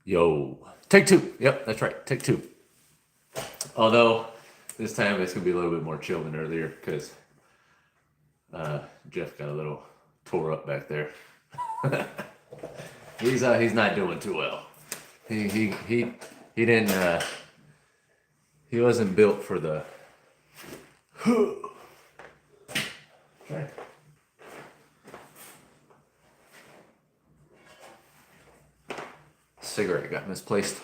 Yo, take two. Yep, that's right. Take two. Although this time it's gonna be a little bit more chill than earlier because Jeff got a little tore up back there. He's not doing too well. He didn't he wasn't built for the cigarette got misplaced.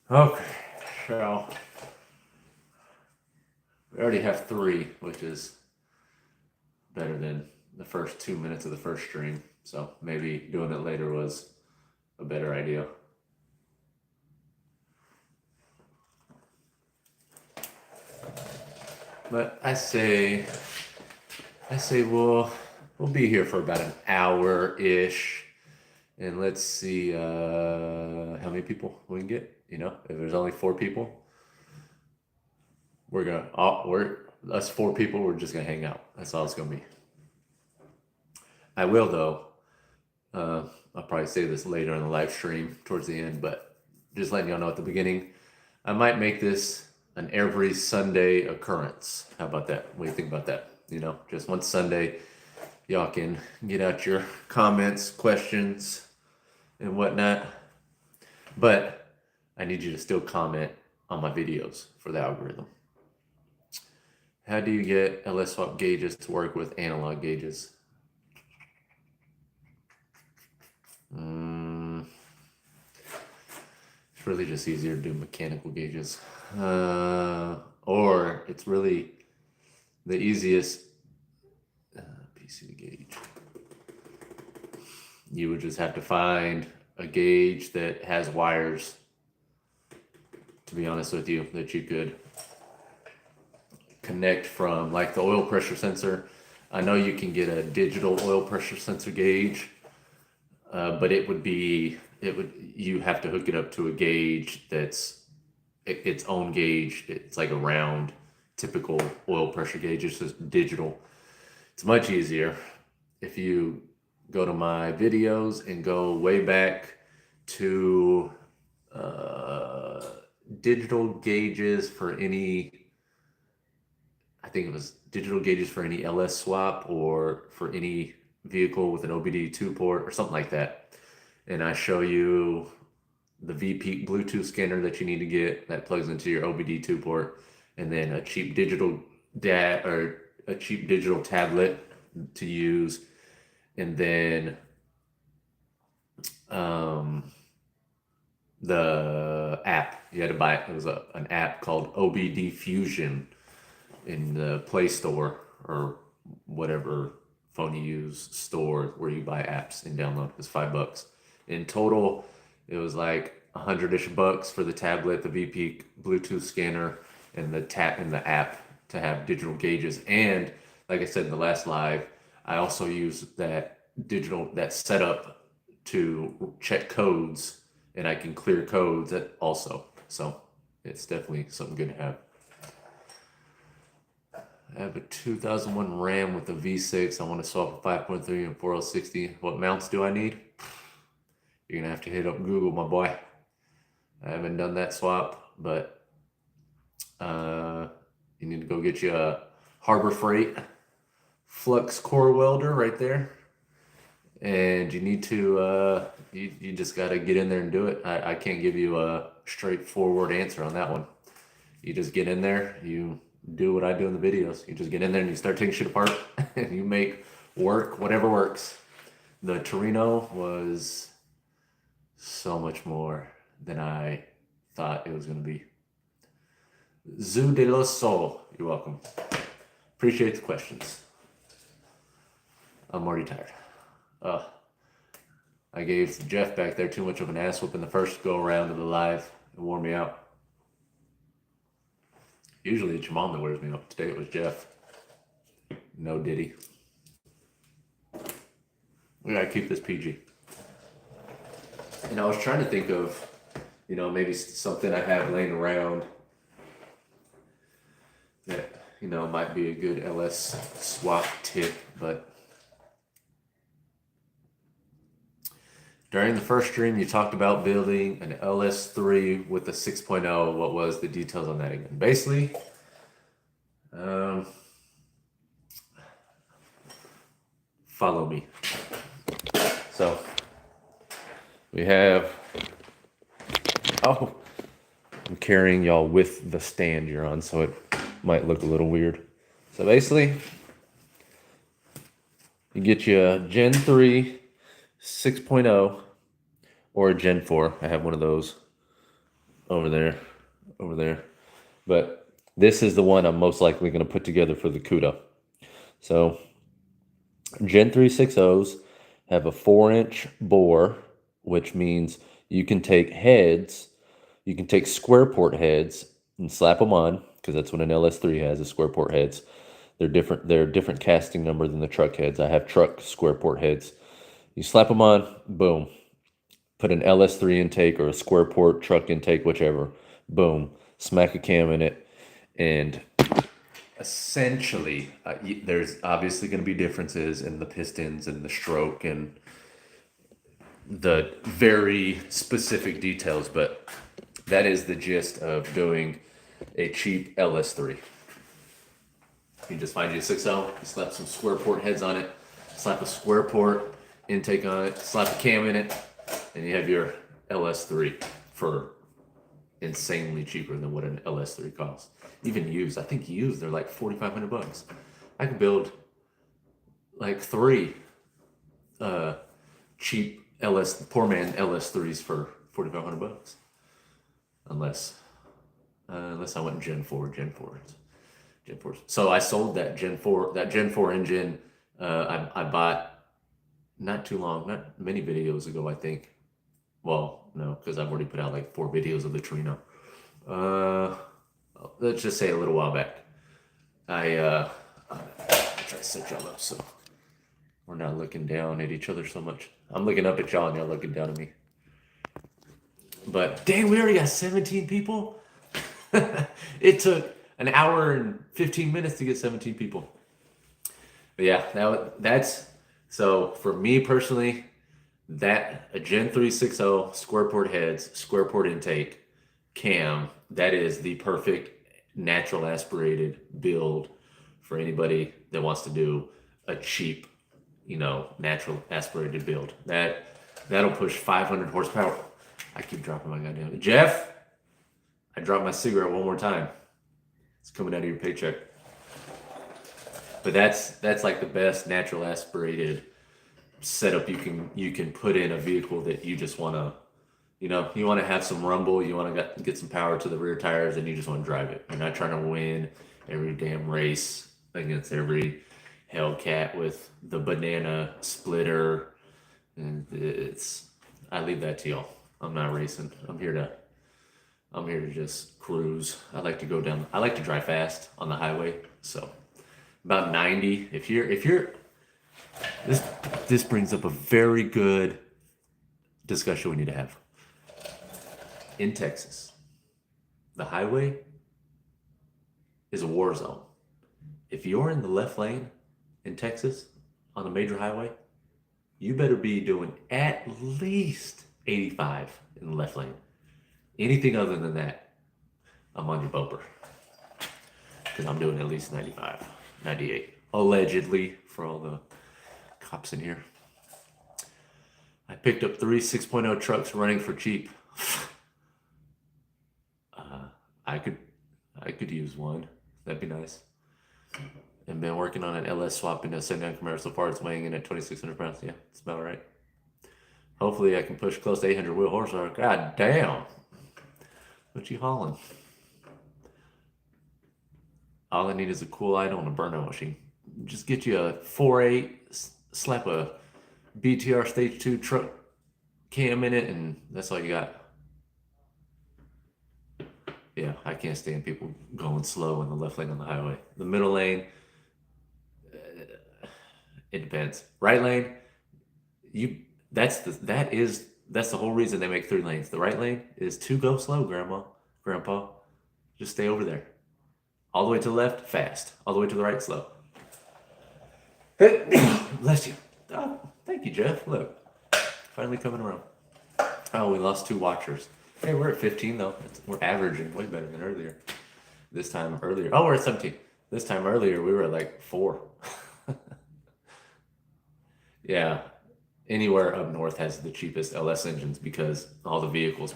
Okay, so we already have three, which is better than the first 2 minutes of the first stream. So maybe doing it later was a better idea. But I say we'll be here for about an hour ish, and let's see how many people we can get. You know, if there's only 4 people, we're us 4 people. We're just gonna hang out. That's all it's gonna be. I will though. I'll probably say this later in the live stream towards the end, but just letting y'all know at the beginning, I might make this an every Sunday occurrence. How about that? What do you think about that? You know, just one Sunday, y'all can get out your comments, questions, and whatnot. But I need you to still comment on my videos for the algorithm. How do you get LS swap gauges to work with analog gauges? It's really just easier to do mechanical gauges. Or it's really the easiest PC gauge. You would just have to find a gauge that has wires, to be honest with you, that you could connect from, like the oil pressure sensor. I know you can get a digital oil pressure sensor gauge, but you have to hook it up to a gauge that's its own gauge. It's like a round, typical oil pressure gauge. It's just digital. It's much easier if you go to my videos and go way back to digital gauges for any, I think it was digital gauges for any LS swap or for any vehicle with an OBD2 port or something like that. And I show you the VP Bluetooth scanner that you need to get that plugs into your OBD2 port, and then a cheap digital tablet to use, and then the app you had to buy. It was an app called OBD Fusion in the Play Store or whatever phone you use store where you buy apps and download. It was $5 in total. It was like $100-ish for the tablet, the VP Bluetooth scanner, and the app to have digital gauges. And like I said in the last live, I also use that setup to check codes, and I can clear codes also. So it's definitely something good to have. I have a 2001 RAM with a V6. I want to swap a 5.3 and 4060. What mounts do I need? You're going to have to hit up Google, my boy. I haven't done that swap, but you need to go get you a Harbor Freight flux core welder right there. And you need to, you just got to get in there and do it. I can't give you a straightforward answer on that one. You just get in there, you do what I do in the videos. You just get in there and you start taking shit apart and you make work, whatever works. The Torino was so much more than I thought it was going to be. Zoo de los Sol, you're welcome. Appreciate the questions. I'm already tired. I gave Jeff back there too much of an ass whooping the first go around of the live. It wore me out. Usually it's your mom that wears me up. Today it was Jeff. No Diddy. We gotta keep this PG. And I was trying to think of, maybe something I have laying around that, might be a good LS swap tip, but During the first stream, you talked about building an LS3 with a 6.0. What was the details on that again? Basically, follow me. So we have, oh, I'm carrying y'all with the stand you're on, so it might look a little weird. So basically, you get you a Gen 3 6.0 or a Gen 4. I have one of those over there. But this is the one I'm most likely going to put together for the CUDA. So Gen 3 6.0s have a 4-inch bore, which means you can take heads, you can take square port heads and slap them on, because that's what an LS3 has, is square port heads. They're different. They're a different casting number than the truck heads. I have truck square port heads. You slap them on, boom. Put an LS3 intake or a square port truck intake, whichever. Boom. Smack a cam in it. And essentially, there's obviously going to be differences in the pistons and the stroke and the very specific details, but that is the gist of doing a cheap LS3. You just find you a 6.0, you slap some square port heads on it, slap a square port intake on it, slap a cam in it, and you have your LS3 for insanely cheaper than what an LS3 costs. Even used, I think used, they're like $4,500. I could build like 3 cheap poor man LS3s for $4,500. Unless I went Gen 4. So I sold that Gen 4 engine. I bought not many videos ago, I think. Well, no, because I've already put out like 4 videos of the Torino. Let's just say a little while back. I'll try to set y'all up so we're not looking down at each other so much. I'm looking up at y'all and y'all looking down at me. But dang, we already got 17 people. It took an hour and 15 minutes to get 17 people. But yeah, that's so for me personally, that a Gen 3 6.0 square port heads, square port intake, cam, that is the perfect natural aspirated build for anybody that wants to do a cheap, natural aspirated build. That'll push 500 horsepower. I keep dropping my goddamn. Jeff, I dropped my cigarette one more time. It's coming out of your paycheck. But that's like the best natural aspirated setup you can put in a vehicle that you just want to, you want to have some rumble, you want to get some power to the rear tires, and you just want to drive it. You're not trying to win every damn race against every Hellcat with the banana splitter. And I leave that to y'all. I'm not racing. I'm here to just cruise. I like to drive fast on the highway. So about 90. If you're this brings up a very good discussion we need to have. In Texas, the highway is a war zone. If you're in the left lane in Texas on a major highway, you better be doing at least 85 in the left lane. Anything other than that, I'm on your bumper. Because I'm doing at least 95, 98. Allegedly, for all the cops in here. I picked up 3 6.0 trucks running for cheap. I could use one. That'd be nice. And been working on an LS swap into a sedan Camaro so far. It's weighing in at 2,600 pounds. Yeah, it's about right. Hopefully I can push close to 800 wheel horsepower. God damn. What you hauling? All I need is a cool idle and a burnout machine. Just get you a 4.8, slap a BTR Stage 2 truck cam in it, and that's all you got. Yeah, I can't stand people going slow in the left lane on the highway. The middle lane, it depends. Right lane, that's the whole reason they make 3 lanes. The right lane is to go slow, grandpa. Just stay over there. All the way to the left, fast. All the way to the right, slow. Bless you. Oh, thank you, Jeff. Look, Finally coming around. Oh, we lost 2 watchers. Hey, we're at 15 though. We're averaging way better than earlier. This time earlier. Oh, we're at 17. This time earlier, we were at like 4. Yeah. Anywhere up north has the cheapest LS engines because all the vehicles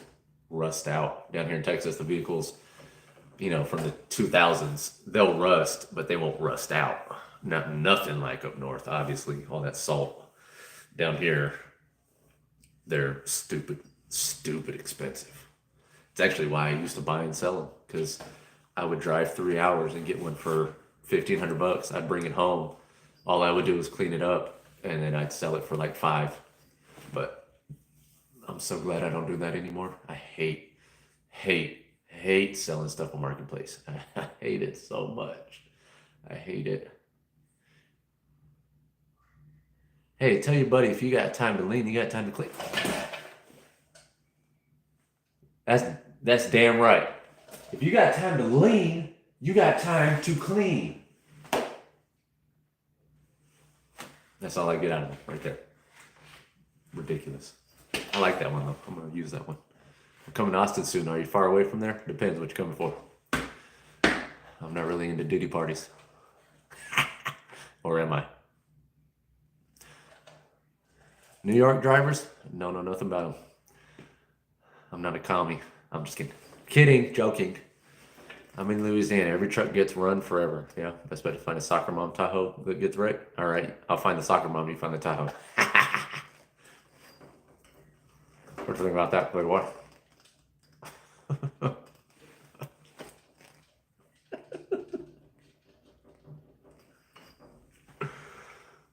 rust out. Down here in Texas, the vehicles, from the 2000s, they'll rust, but they won't rust out. Nothing like up north, obviously. All that salt. Down here, they're stupid expensive. It's actually why I used to buy and sell them, because I would drive 3 hours and get one for $1,500. I'd bring it home. All I would do was clean it up, and then I'd sell it for like 5. But I'm so glad I don't do that anymore. I hate selling stuff on Marketplace. I hate it so much. I hate it. Hey, tell your buddy, if you got time to lean, you got time to clean. That's damn right. If you got time to lean, you got time to clean. That's all I get out of it right there. Ridiculous. I like that one though. I'm gonna use that one. I'm coming to Austin soon. Are you far away from there? Depends what you're coming for. I'm not really into Diddy parties. Or am I? New York drivers? No, nothing about them. I'm not a commie. I'm just kidding. Joking. I'm in Louisiana. Every truck gets run forever. Yeah, best bet to find a soccer mom Tahoe that gets wrecked. All right, I'll find the soccer mom. You find the Tahoe. What do you think about that, Playboy?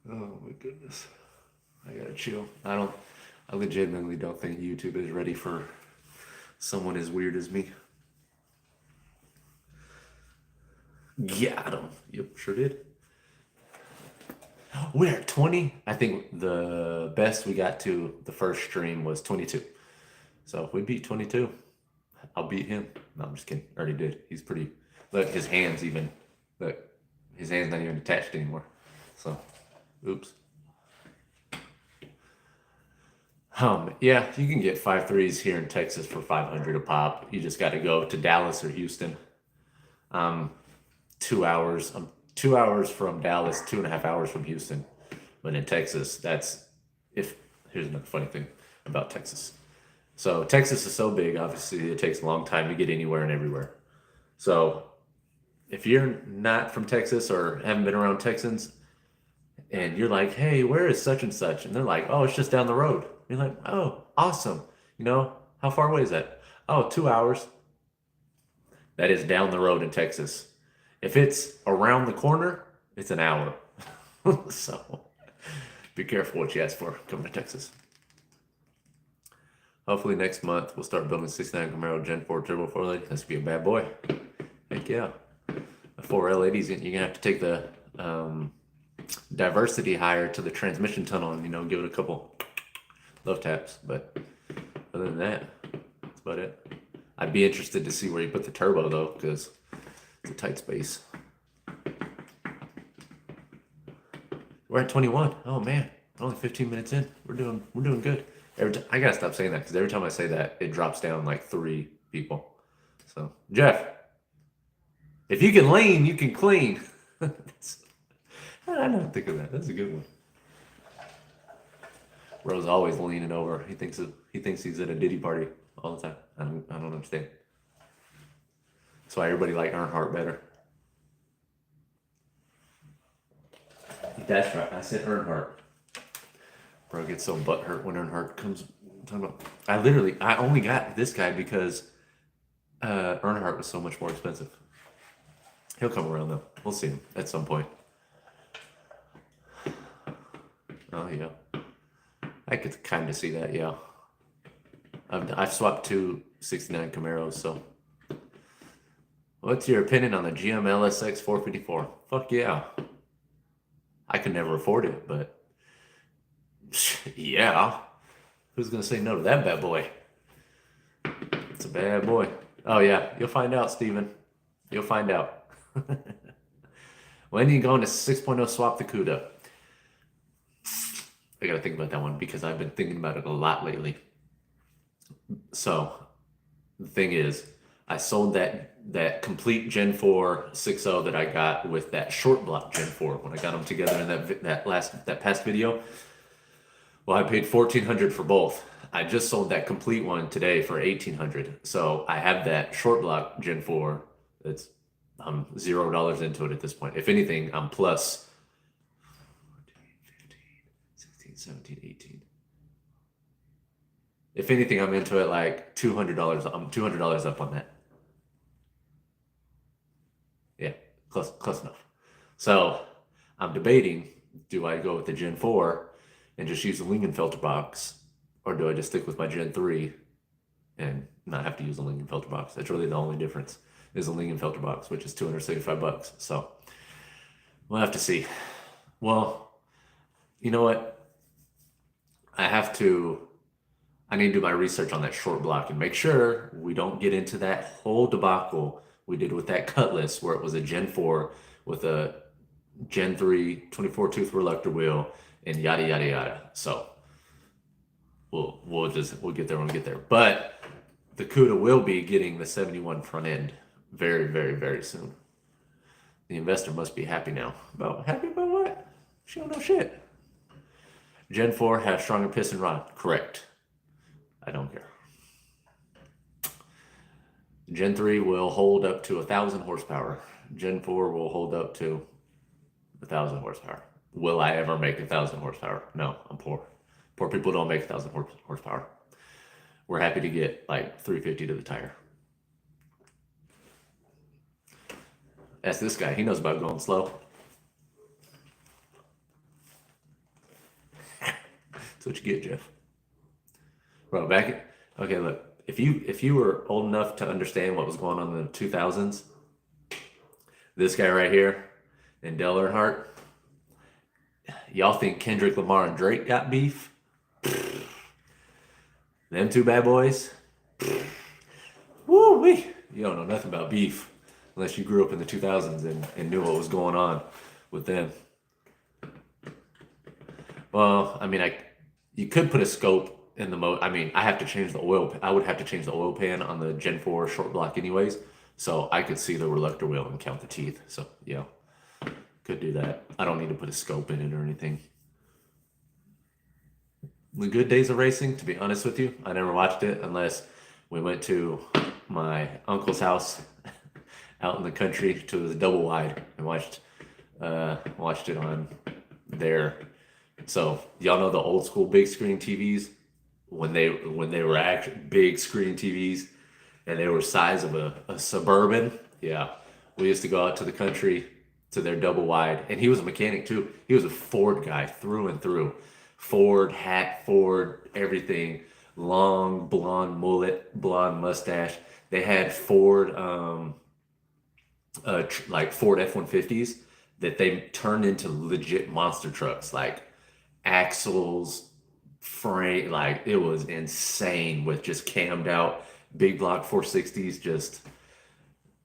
Oh my goodness. I gotta chill. I legitimately don't think YouTube is ready for someone as weird as me. Got him. Yep, sure did. We're at 20. I think the best we got to the first stream was 22. So if we beat 22, I'll beat him. No, I'm just kidding. I already did. He's pretty. Look, his hand's not even attached anymore. So, oops. Yeah, you can get 5.3s here in Texas for $500 a pop. You just got to go to Dallas or Houston. 2 hours. I'm 2 hours from Dallas, 2.5 hours from Houston. But in Texas, here's another funny thing about Texas. So Texas is so big, obviously it takes a long time to get anywhere and everywhere. So if you're not from Texas or haven't been around Texans, and you're like, hey, where is such and such? And they're like, oh, it's just down the road. You're like, oh, awesome. How far away is that? Oh, 2 hours. That is down the road in Texas. If it's around the corner, it's an hour. So be careful what you ask for coming to Texas. Hopefully next month we'll start building 69 Camaro Gen 4 Turbo 480. That's gonna be a bad boy. Heck yeah. The 4L80s, you're gonna have to take the diversity higher to the transmission tunnel and give it a couple love taps. But other than that, that's about it. I'd be interested to see where you put the turbo though, because it's a tight space. We're at 21. Oh man, only 15 minutes in. We're doing good. I gotta stop saying that because every time I say that, it drops down like 3 people. So Jeff, if you can lean, you can clean. I don't think of that. That's a good one. Bro's always leaning over. He thinks he's at a Diddy party all the time. I don't understand. That's why everybody liked Earnhardt better. That's right. I said Earnhardt. Bro gets so butthurt when Earnhardt comes talking about. I only got this guy because Earnhardt was so much more expensive. He'll come around though. We'll see him at some point. Oh yeah, I could kind of see that. Yeah, I've swapped 2 69 Camaros. So, what's your opinion on the GM LSX 454? Fuck yeah. I could never afford it, but yeah, who's gonna say no to that bad boy? It's a bad boy. Oh yeah, you'll find out, Steven. You'll find out. When are you going to 6.0 swap the CUDA? I got to think about that one because I've been thinking about it a lot lately. So the thing is, I sold that complete Gen 4 6.0 that I got with that short block Gen 4 when I got them together in that past video. Well, I paid $1,400 for both. I just sold that complete one today for $1,800. So I have that short block Gen 4. I'm $0 into it at this point. If anything, I'm plus 14, 15, 16, 17, 18. If anything, I'm into it like $200. I'm $200 up on that. Yeah, close enough. So I'm debating, do I go with the Gen 4 and just use the Lingenfelter box, or do I just stick with my Gen 3 and not have to use the Lingenfelter box? That's really the only difference, is the Lingenfelter box, which is $275. So we'll have to see. Well, you know what? I need to do my research on that short block and make sure we don't get into that whole debacle we did with that Cutlass, where it was a Gen 4 with a Gen 3 24 tooth reluctor wheel and yada yada yada. So we'll get there when we get there. But the CUDA will be getting the 71 front end very, very, very soon. The investor must be happy now. Happy about what? She don't know shit. Gen 4 has stronger piston rod. Correct. I don't care. Gen 3 will hold up to 1,000 horsepower. Gen 4 will hold up to 1,000 horsepower. Will I ever make 1,000 horsepower? No, I'm poor. Poor people don't make 1,000 horsepower. We're happy to get like 350 to the tire. That's this guy. He knows about going slow. That's what you get, Jeff. Bro, okay, look. If you were old enough to understand what was going on in the 2000s, this guy right here and Dale Earnhardt, y'all think Kendrick Lamar and Drake got beef? Them two bad boys? Woo-wee. You don't know nothing about beef unless you grew up in the 2000s and knew what was going on with them. Well, I mean, you could put a scope in the I mean, I have to change the oil. I would have to change the oil pan on the Gen 4 short block anyways, so I could see the reluctor wheel and count the teeth. So yeah, could do that. I don't need to put a scope in it or anything. The good days of racing, to be honest with you, I never watched it unless we went to my uncle's house out in the country to the double wide and watched it on there. So y'all know the old school big screen TVs when they were actually big screen TVs and they were size of a Suburban. Yeah, we used to go out to the country to their double wide, and he was a mechanic too. He was a Ford guy through and through. Ford hat, Ford everything, long blonde mullet, blonde mustache. They had Ford like Ford F-150s that they turned into legit monster trucks, like axles, frame, like it was insane with just cammed out big block 460s. Just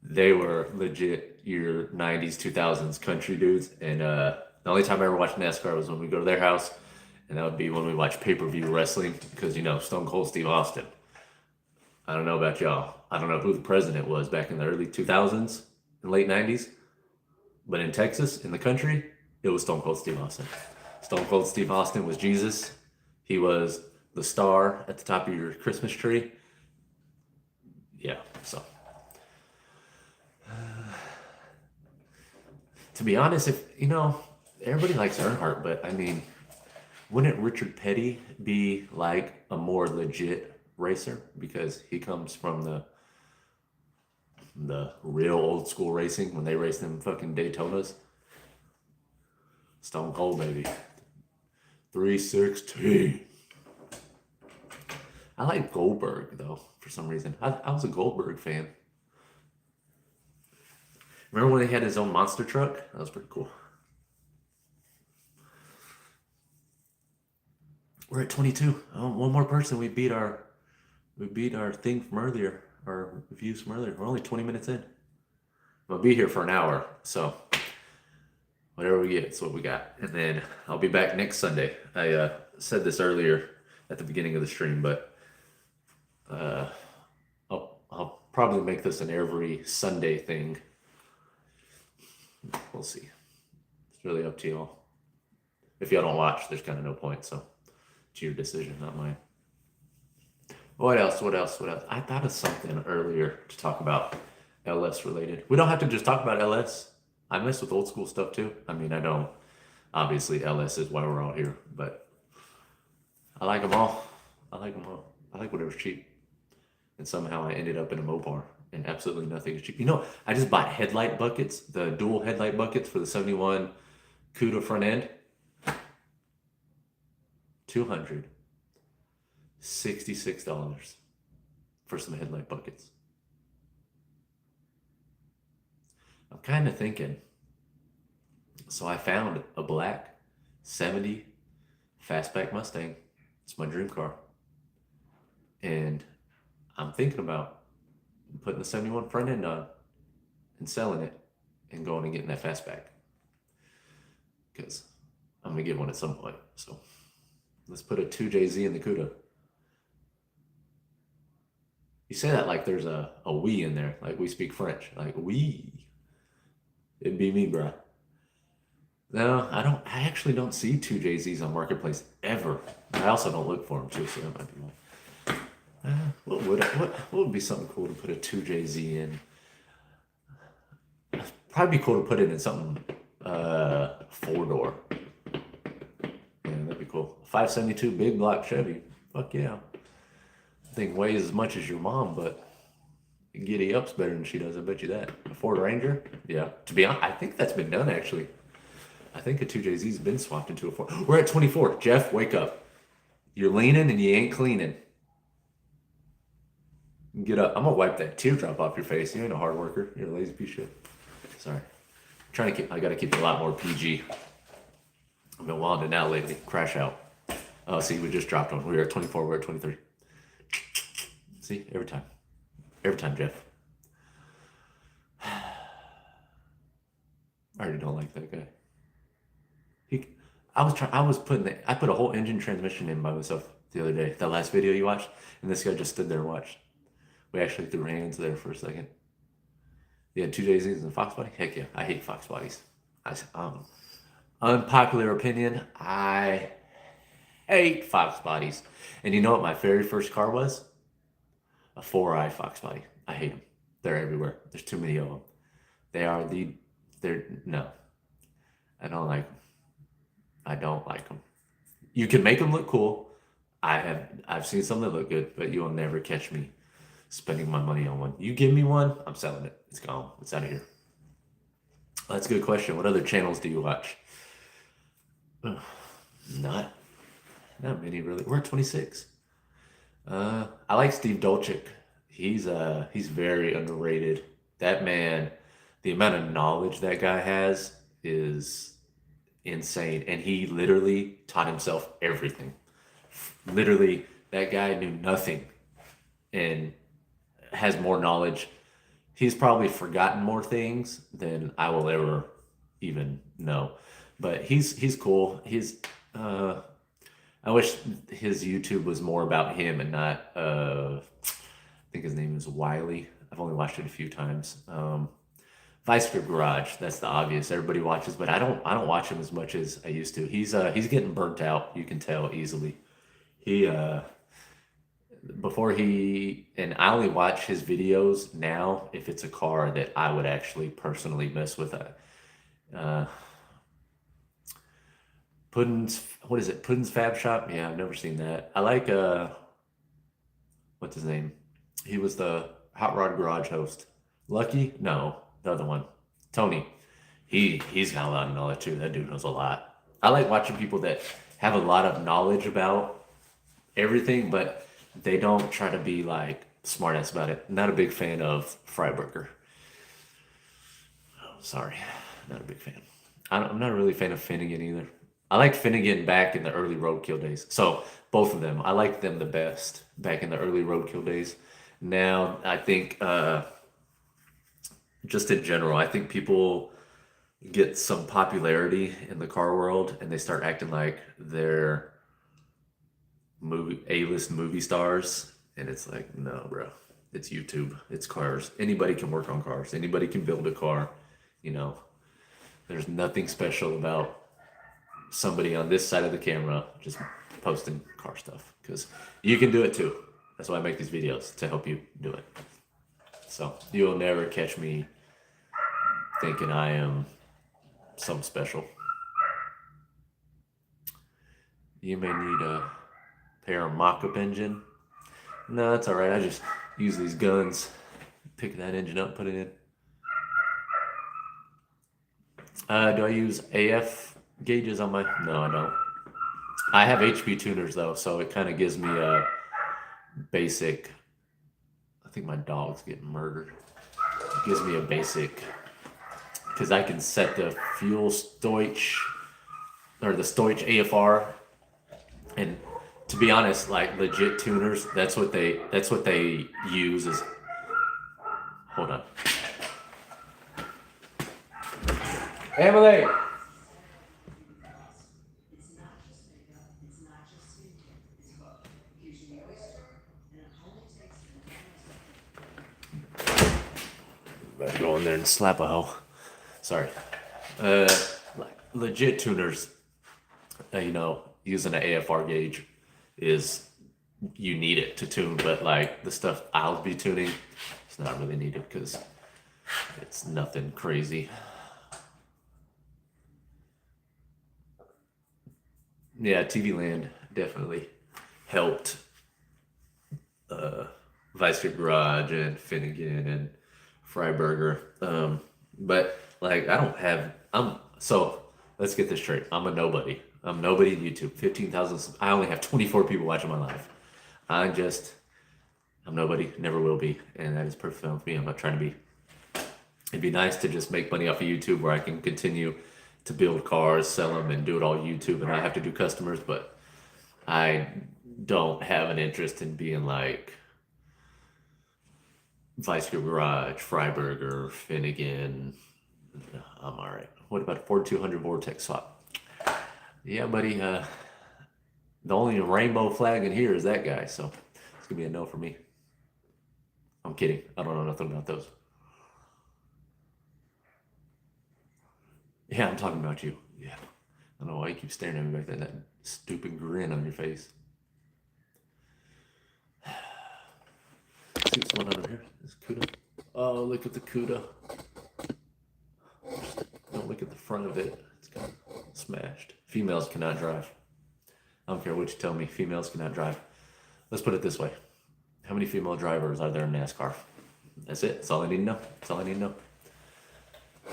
they were legit your 90s 2000s country dudes. And the only time I ever watched NASCAR was when we go to their house, and that would be when we watch pay-per-view wrestling, because Stone Cold Steve Austin. I don't know about y'all, I don't know who the president was back in the early 2000s and late 90s, but in Texas, in the country, it was Stone Cold Steve Austin. Stone Cold Steve Austin was Jesus. He was the star at the top of your Christmas tree. Yeah, so. To be honest, if, everybody likes Earnhardt, but I mean, wouldn't Richard Petty be like a more legit racer? Because he comes from the real old school racing when they race them fucking Daytonas. Stone Cold, baby. 316. I like Goldberg though, for some reason. I was a Goldberg fan. Remember when he had his own monster truck? That was pretty cool. We're at 22. Oh, one more person. We beat our thing from earlier, our views from earlier. We're only 20 minutes in. We'll be here for an hour, so whatever we get, it's what we got. And then I'll be back next Sunday. I said this earlier at the beginning of the stream, but uh, I'll probably make this an every Sunday thing. We'll see. It's really up to y'all. If y'all don't watch, there's kind of no point. So it's your decision, not mine. What else? I thought of something earlier to talk about LS related. We don't have to just talk about LS. I mess with old school stuff too. I mean, I don't. Obviously, LS is why we're all here, but I like them all. I like whatever's cheap. And somehow I ended up in a Mopar, and absolutely nothing is cheap. I just bought headlight buckets, the dual headlight buckets for the 71 CUDA front end. $266 for some headlight buckets. I'm kind of thinking. So I found a black 70 fastback Mustang. It's my dream car. And I'm thinking about putting the 71 front end on and selling it and going and getting that fastback. Because I'm going to get one at some point. So let's put a 2JZ in the CUDA. You say that like there's a we in there, like we speak French, like we. It'd be me, bro. No, I actually don't see 2JZs on Marketplace ever. I also don't look for them too, so that might be one. What would be something cool to put a 2JZ in? Probably be cool to put it in something 4-door. Yeah, that'd be cool. 572 big block Chevy. Fuck yeah. Thing weighs as much as your mom, but giddy up's better than she does. I bet you that. A Ford Ranger? Yeah. To be honest, I think that's been done actually. I think a 2JZ's been swapped into a Ford. We're at 24. Jeff, wake up. You're leaning and you ain't cleaning. Get up. I'm gonna wipe that teardrop off your face. You ain't a hard worker. You're a lazy piece of shit. Sorry. I gotta keep it a lot more PG. I've been wilding out lately. Crash out. Oh, see, we just dropped one. We were at 24. We're at 23. See, every time, Jeff. I already don't like that guy. I put a whole engine transmission in by myself the other day. That last video you watched, and this guy just stood there and watched. We actually threw hands there for a second. You had 2JZs and Fox body? Heck yeah, I hate Fox bodies. Unpopular opinion, I hate Fox bodies. And you know what my very first car was? A 4i Fox body. I hate them. They're everywhere. There's too many of them. No. I don't like them. I don't like them. You can make them look cool. I've seen some that look good, but you'll never catch me spending my money on one. You give me one, I'm selling it. It's gone. It's out of here. That's a good question. What other channels do you watch? Not many really. We're at 26. I like Steve Dolchik. He's very underrated. That man, the amount of knowledge that guy has is insane. And he literally taught himself everything. Literally, that guy knew nothing and has more knowledge. He's probably forgotten more things than I will ever even know. But he's cool. I wish his YouTube was more about him and not I think his name is Wiley. I've only watched it a few times. Vice Grip Garage, that's the obvious everybody watches, but I don't watch him as much as I used to. He's getting burnt out, you can tell easily. I only watch his videos now if it's a car that I would actually personally mess with. Puddin's Fab Shop? Yeah, I've never seen that. I like what's his name? He was the Hot Rod Garage host. Lucky? No, the other one. Tony. He's got a lot of knowledge too. That dude knows a lot. I like watching people that have a lot of knowledge about everything, but they don't try to be like smartass about it. Not a big fan of Freiberger. Oh, sorry, not a big fan. I'm not really a fan of Finnegan either. I liked Finnegan back in the early Roadkill days. So both of them, I liked them the best back in the early Roadkill days. Now I think just in general, I think people get some popularity in the car world and they start acting like they're A-list movie stars, and it's like, no, bro, it's YouTube, it's cars. Anybody can work on cars. Anybody can build a car. You know, there's nothing special about somebody on this side of the camera just posting car stuff, because you can do it too. That's why I make these videos, to help you do it. So you'll never catch me thinking I am something special. You may need a pair of mock-up engine. No, that's all right. I just use these guns, pick that engine up, put it in. Do I use AF gauges on my? No, I don't. I have HP tuners though, so it kind of gives me a basic. I think my dog's getting murdered. It gives me a basic, because I can set the fuel Stoich or the Stoich AFR, and to be honest, like legit tuners, that's what they use is. Hold on. Emily. Better go in there and slap a hoe. Sorry. Like legit tuners, you know, using an AFR gauge is, you need it to tune, but like the stuff I'll be tuning, it's not really needed because it's nothing crazy. Yeah, TV Land definitely helped Vice Grip Garage and Finnegan and Freiburger. But like so let's get this straight. I'm a nobody. I'm nobody in YouTube. 15,000. I only have 24 people watching my live. I'm nobody, never will be, and that is perfect fine with me. I'm not trying to be. It'd be nice to just make money off of YouTube where I can continue to build cars, sell them, and do it all YouTube, and I have to do customers, but I don't have an interest in being like Vice Grip Garage, Freiburger, Finnegan. I'm all right. What about Ford 200 Vortex swap? Yeah, buddy. The only rainbow flag in here is that guy, so it's gonna be a no for me. I'm kidding. I don't know nothing about those. Yeah, I'm talking about you. Yeah. I don't know why you keep staring at me back there. That stupid grin on your face. See what's going on over here. This CUDA. Oh, look at the CUDA. Don't look at the front of it. It's got smashed. Females cannot drive. I don't care what you tell me. Females cannot drive. Let's put it this way. How many female drivers are there in NASCAR? That's it. That's all I need to know. That's all I need to know.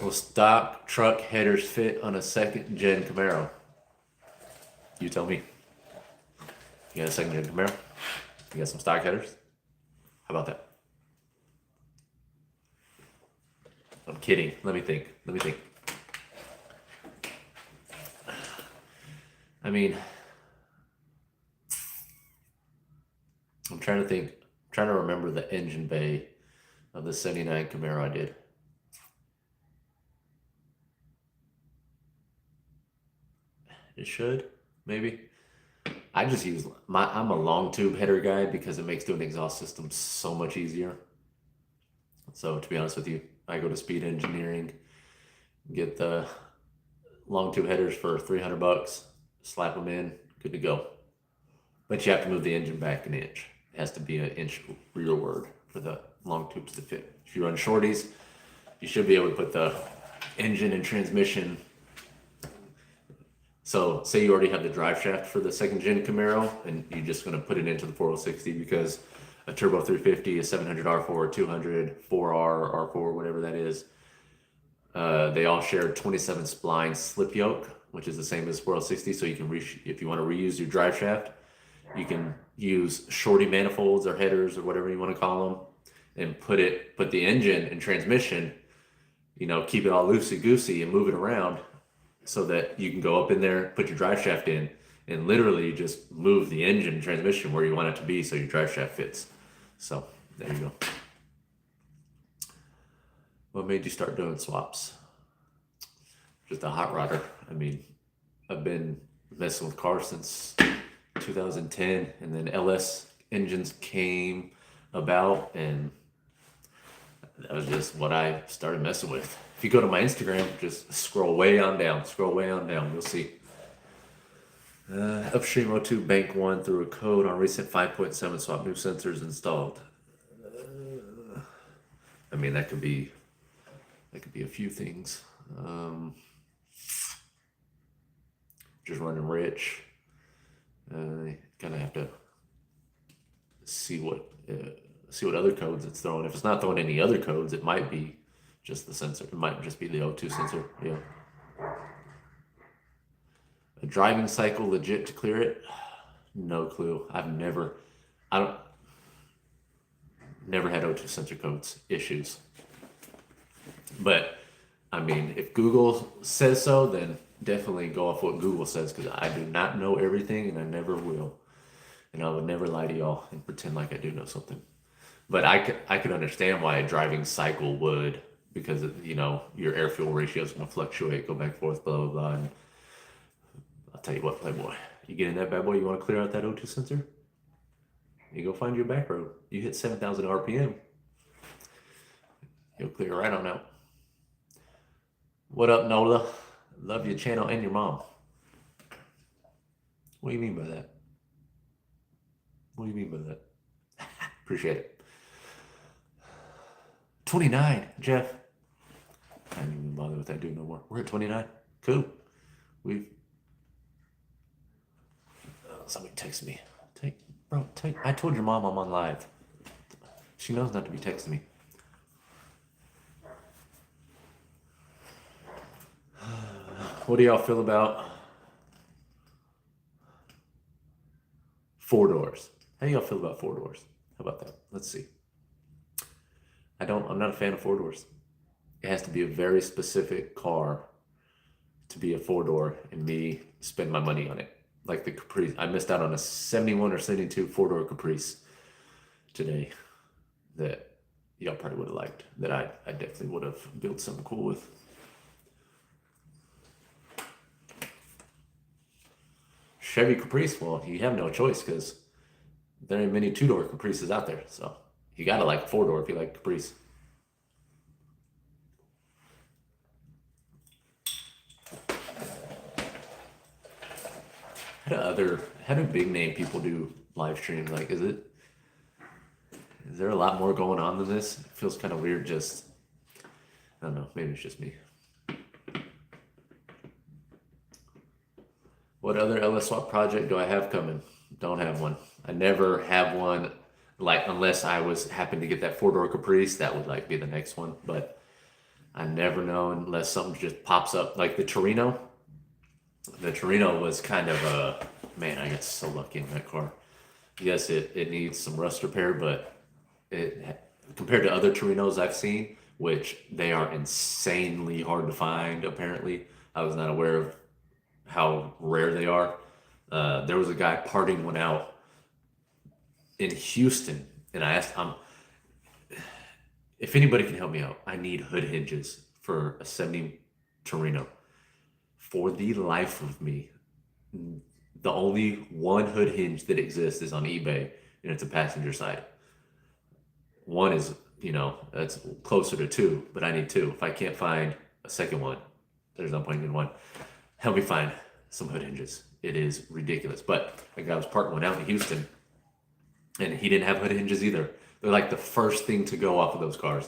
Will stock truck headers fit on a second gen Camaro? You tell me. You got a second gen Camaro? You got some stock headers? How about that? I'm kidding. Let me think. I mean, I'm trying to think. I'm trying to remember the engine bay of the 79 Camaro I did. It should, maybe. I just use I'm a long tube header guy because it makes doing exhaust system so much easier. So to be honest with you, I go to Speed Engineering, get the long tube headers for $300, slap them in, good to go. But you have to move the engine back an inch. It has to be an inch rearward for the long tubes to fit. If you run shorties, you should be able to put the engine and transmission. So say you already have the drive shaft for the second gen Camaro and you're just going to put it into the 4060 because a turbo 350, a 700 R4, 200, 4R, R4, whatever that is, they all share 27 spline slip yoke, which is the same as 460. So you can, if you want to reuse your drive shaft, you can use shorty manifolds or headers or whatever you want to call them, and put the engine and transmission, keep it all loosey goosey and move it around so that you can go up in there, put your drive shaft in, and literally just move the engine and transmission where you want it to be so your drive shaft fits. So there you go. What made you start doing swaps? just a hot rodder. I mean, I've been messing with cars since 2010, and then LS engines came about, and that was just what I started messing with. If you go to my Instagram, just scroll way on down, you'll see. Upstream O2 Bank 1 through a code on recent 5.7 swap new sensors installed. I mean, that could be a few things. Just running rich. Kind of have to see what other codes it's throwing. If it's not throwing any other codes, it might be just the sensor. It might just be the O2 sensor. Yeah. A driving cycle legit to clear it? No clue. Never had O2 sensor codes issues. But I mean, if Google says so, then definitely go off what Google says, because I do not know everything, and I never will. And I would never lie to y'all and pretend like I do know something. But I could understand why a driving cycle would, because your air fuel ratio is going to fluctuate, go back and forth, blah blah blah. And I'll tell you what, Playboy, you get in that bad boy, you want to clear out that O2 sensor, you go find your back road. You hit 7,000 RPM, you'll clear right on out. What up, Nola? Love your channel and your mom. What do you mean by that? What do you mean by that? Appreciate it. 29, Jeff. I didn't even bother with that dude no more. We're at 29. Cool. Somebody text me. I told your mom I'm on live. She knows not to be texting me. What do y'all feel about 4-doors? How do y'all feel about 4-doors? How about that? Let's see. I'm not a fan of 4-doors. It has to be a very specific car to be a 4-door, and me spend my money on it. Like the Caprice. I missed out on a 71 or 72 4-door Caprice today that y'all probably would have liked, that I definitely would have built something cool with. Chevy Caprice, well, you have no choice, because there ain't many 2-door Caprices out there. So you got to like a 4-door if you like Caprice. How do big name people do live streams? Like, is there a lot more going on than this? It feels kind of weird. I don't know. Maybe it's just me. What other LS swap project do I have coming? Don't have one. I never have one, like, unless I happened to get that 4-door Caprice, that would like be the next one. But I never know unless something just pops up, like the Torino. The Torino was kind of man, I got so lucky in that car. Yes, it needs some rust repair, but compared to other Torinos I've seen, which they are insanely hard to find, apparently. I was not aware of how rare they are. There was a guy parting one out in Houston, and I asked if anybody can help me out. I need hood hinges for a 70 Torino. For the life of me, the only one hood hinge that exists is on eBay, and it's a passenger side. One is, that's closer to 2, but I need 2. If I can't find a second one, there's no point in one. Help me find some hood hinges. It is ridiculous. But a guy was parking one out in Houston, and he didn't have hood hinges either. They're like the first thing to go off of those cars.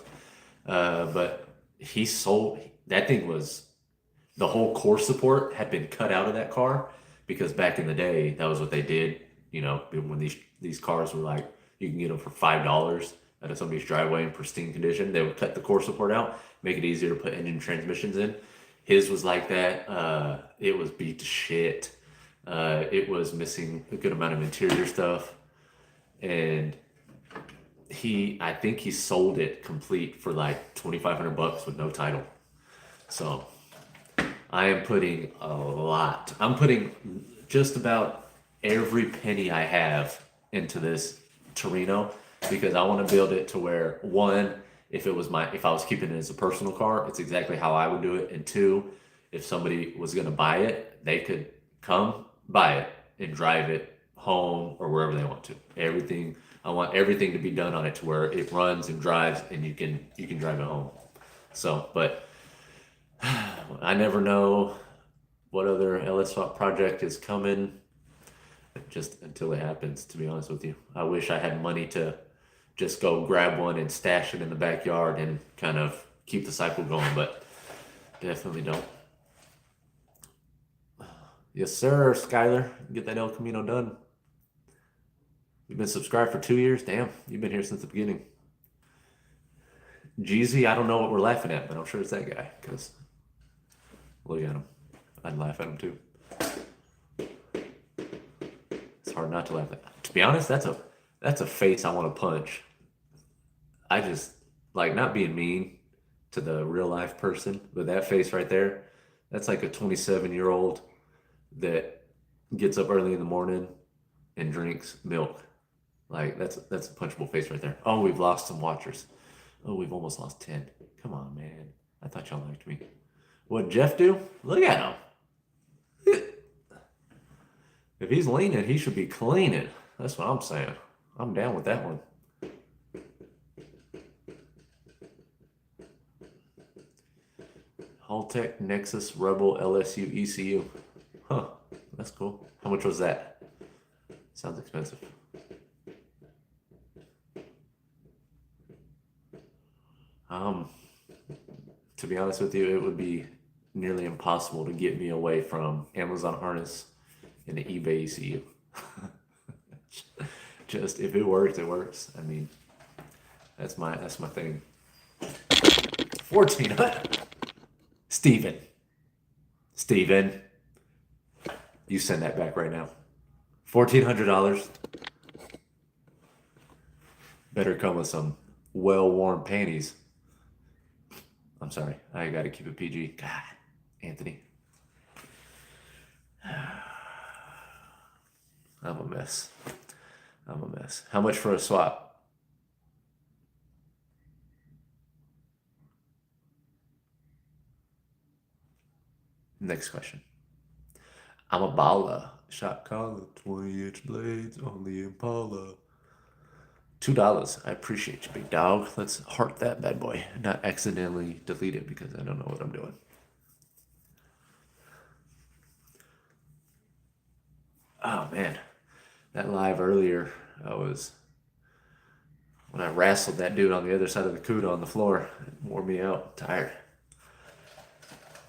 But he sold, that thing was, the whole core support had been cut out of that car, because back in the day, that was what they did. When these cars were like, you can get them for $5 at somebody's driveway in pristine condition. They would cut the core support out, make it easier to put engine transmissions in. His was like that. It was beat to shit. It was missing a good amount of interior stuff. And I think he sold it complete for like $2,500 with no title. So I am putting a lot. I'm putting just about every penny I have into this Torino, because I want to build it to where, one, if I was keeping it as a personal car, it's exactly how I would do it. And 2, if somebody was going to buy it, they could come buy it and drive it home or wherever they want to. Everything, I want everything to be done on it to where it runs and drives and you can drive it home. So, but I never know what other LS swap project is coming just until it happens, to be honest with you. I wish I had money to just go grab one and stash it in the backyard and kind of keep the cycle going, but definitely don't. Yes, sir, Skyler. Get that El Camino done. You've been subscribed for 2 years? Damn, you've been here since the beginning. Jeezy, I don't know what we're laughing at, but I'm sure it's that guy, because look at him. I'd laugh at him too. It's hard not to laugh at. To be honest, that's a face I want to punch. I just like not being mean to the real life person, but that face right there, that's like a 27-year-old that gets up early in the morning and drinks milk. Like that's a punchable face right there. Oh, we've lost some watchers. Oh, we've almost lost 10. Come on, man. I thought y'all liked me. What'd Jeff do? Look at him. If he's leaning, he should be cleaning. That's what I'm saying. I'm down with that one. Haltech Nexus Rebel LSU ECU. Huh. That's cool. How much was that? Sounds expensive. To be honest with you, it would be nearly impossible to get me away from Amazon Harness and the eBay ECU. Just if it works, it works. I mean, that's my thing. 1400. Steven, you send that back right now. $1,400. Better come with some well-worn panties. I'm sorry, I gotta keep it PG. God, Anthony. I'm a mess. How much for a swap? Next question. I'm a baller. Shot caller, 20-inch blades on the Impala. $2. I appreciate you, big dog. Let's heart that bad boy. Not accidentally delete it because I don't know what I'm doing. Oh man, that live earlier, when I wrestled that dude on the other side of the CUDA on the floor, it wore me out. Tired.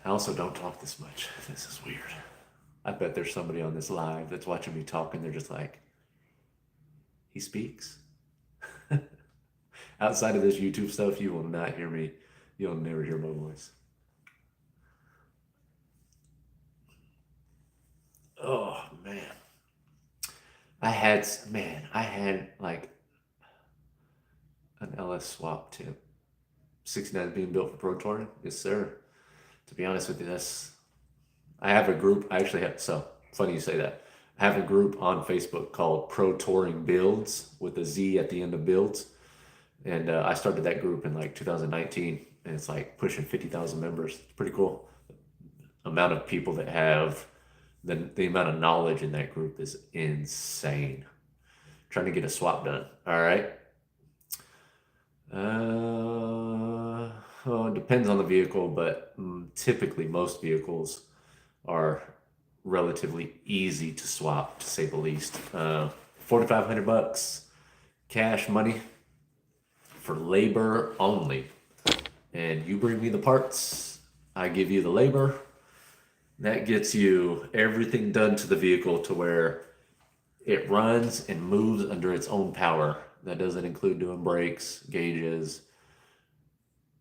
I also don't talk this much. This is weird. I bet there's somebody on this live that's watching me talk and they're just like, he speaks? Outside of this YouTube stuff, you will not hear me. You'll never hear my voice. Oh, man. I had like an LS swap tip. 69 being built for Pro Touring. Yes, sir. To be honest with you, I have a group. So funny you say that. I have a group on Facebook called Pro Touring Builds with a Z at the end of builds. And I started that group in like 2019 and it's like pushing 50,000 members. It's pretty cool. Amount of people that have the amount of knowledge in that group is insane. Trying to get a swap done. All right. It depends on the vehicle, but typically most vehicles are relatively easy to swap, to say the least. $4,500 cash money for labor only. And you bring me the parts, I give you the labor. That gets you everything done to the vehicle to where it runs and moves under its own power. That doesn't include doing brakes, gauges,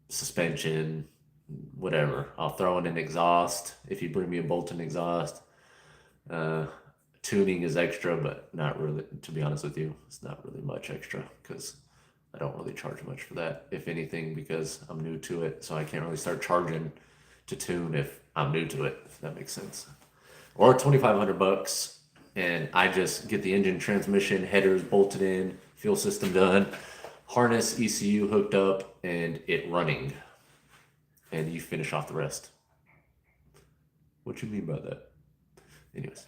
suspension, whatever. I'll throw in an exhaust if you bring me a bolt-in exhaust. Tuning is extra, but not really, to be honest with you, it's not really much extra because I don't really charge much for that, if anything, because I'm new to it. So I can't really start charging to tune if I'm new to it, if that makes sense. Or $2,500 and I just get the engine, transmission, headers bolted in, fuel system done, harness, ECU hooked up, and it running. And you finish off the rest. What you mean by that? Anyways,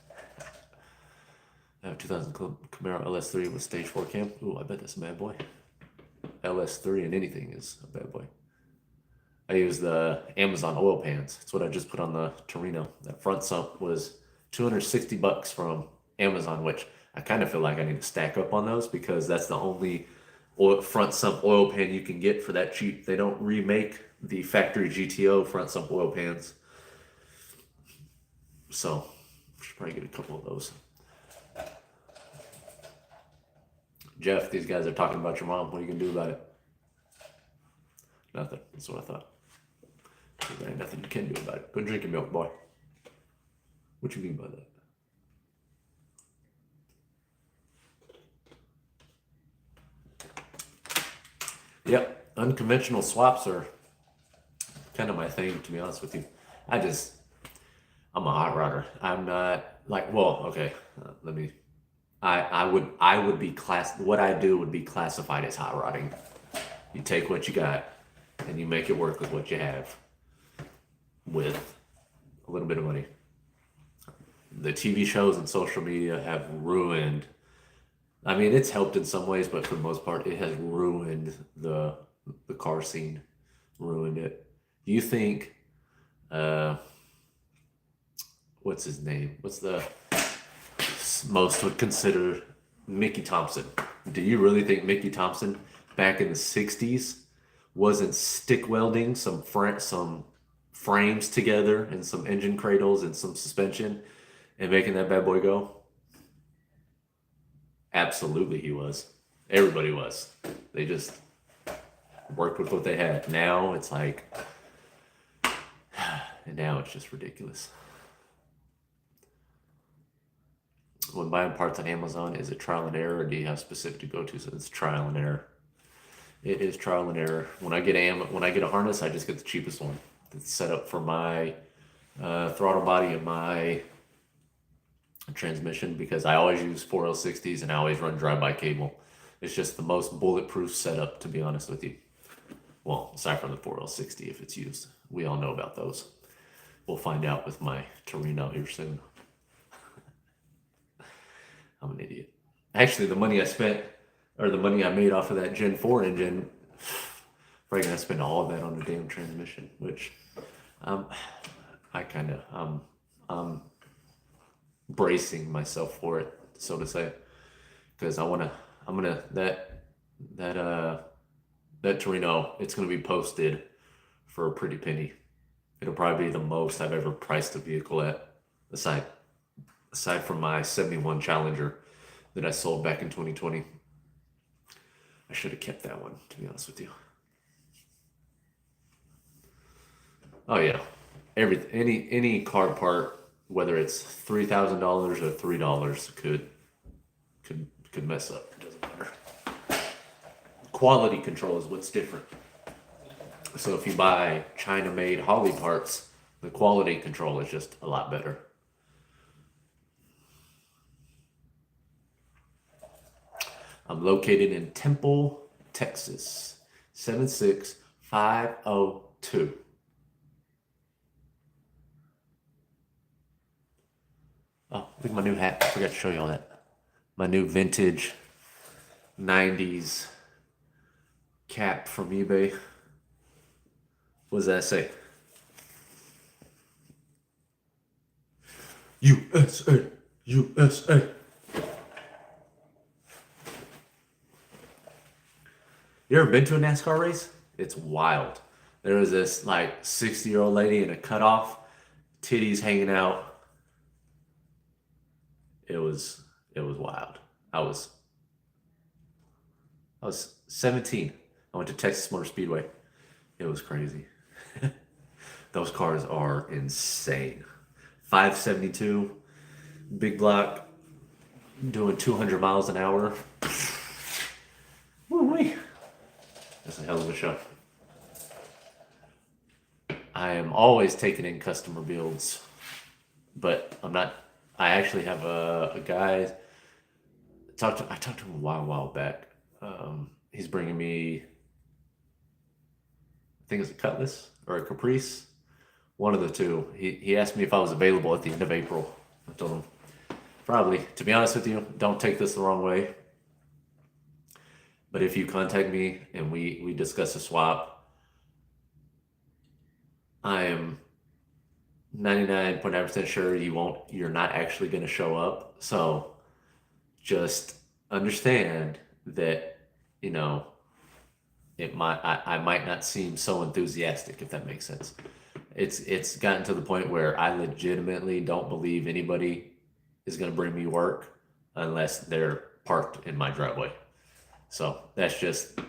I have 2000 Camaro LS3 with stage 4 cam. Ooh, I bet that's a bad boy. LS3 and anything is a bad boy. I use the Amazon oil pans. That's what I just put on the Torino. That front sump was $260 from Amazon, which I kind of feel like I need to stack up on those because that's the only front sump oil pan you can get for that cheap. They don't remake the factory GTO front sump oil pans. So, should probably get a couple of those. Jeff, these guys are talking about your mom. What are you going to do about it? Nothing. That's what I thought. There ain't nothing you can do about it. Go drink your milk, boy. What you mean by that? Yep, unconventional swaps are kind of my thing, to be honest with you. I'm a hot rodder. I'm not like, well, okay, I would be what I do would be classified as hot rodding. You take what you got and you make it work with what you have with a little bit of money. The TV shows and social media have ruined, I mean, it's helped in some ways, but for the most part, it has ruined the car scene, ruined it. Do you think, what's his name? What's the most would consider Mickey Thompson? Do you really think Mickey Thompson back in the 60s wasn't stick welding some frames together and some engine cradles and some suspension and making that bad boy go? Absolutely he was. Everybody was. They just worked with what they had. Now it's like, and now it's just ridiculous. When buying parts on Amazon, is it trial and error, or do you have specific to go to? So it's trial and error. It is trial and error. When I get a harness, I just get the cheapest one that's set up for my throttle body and my transmission, because I always use 4L60s and I always run drive-by cable. It's just the most bulletproof setup, to be honest with you. Well, aside from the 4L60 if it's used. We all know about those. We'll find out with my Torino here soon. I'm an idiot. Actually, the money I spent, or the money I made off of that Gen 4 engine, probably gonna spend all of that on the damn transmission, which I'm bracing myself for it, so to say, because that Torino, it's gonna be posted for a pretty penny. It'll probably be the most I've ever priced a vehicle at, aside from my 71 Challenger that I sold back in 2020. I should have kept that one, to be honest with you. Oh yeah, any car part, whether it's $3,000 or $3, could mess up. It doesn't matter. Quality control is what's different. So if you buy China-made Holley parts, the quality control is just a lot better. I'm located in Temple, Texas, 76502. Oh, look at my new hat. I forgot to show you all that. My new vintage 90s cap from eBay. What does that say? USA, USA. You ever been to a NASCAR race? It's wild. There was this like 60-year-old lady in a cutoff, titties hanging out. It was wild. I was 17. I went to Texas Motor Speedway. It was crazy. Those cars are insane. 572, big block, doing 200 miles an hour. Woo-wee. That's a hell of a show. I am always taking in customer builds, but I'm not. I actually have a guy. I talked to him a while back. He's bringing me, I think it's a Cutlass or a Caprice One of the two. He asked me if I was available at the end of April. I told him, probably. To be honest with you, don't take this the wrong way. But if you contact me and we discuss a swap, I am 99.9% sure you're not actually going to show up. So just understand that, you know, I might not seem so enthusiastic, if that makes sense. It's gotten to the point where I legitimately don't believe anybody is going to bring me work unless they're parked in my driveway. So that's just,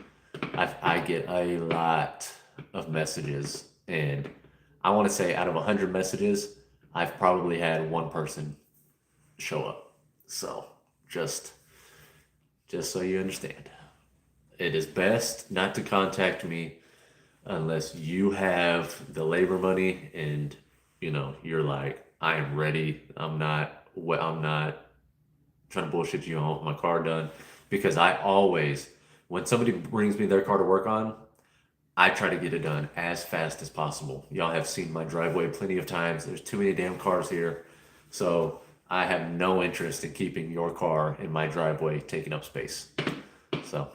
I get a lot of messages, and I want to say out of 100 messages, I've probably had one person show up. So just so you understand, it is best not to contact me unless you have the labor money and, you know, you're like, I am ready. I'm not trying to bullshit you. I want my car done, because I always, when somebody brings me their car to work on, I try to get it done as fast as possible. Y'all have seen my driveway plenty of times. There's too many damn cars here. So I have no interest in keeping your car in my driveway taking up space. So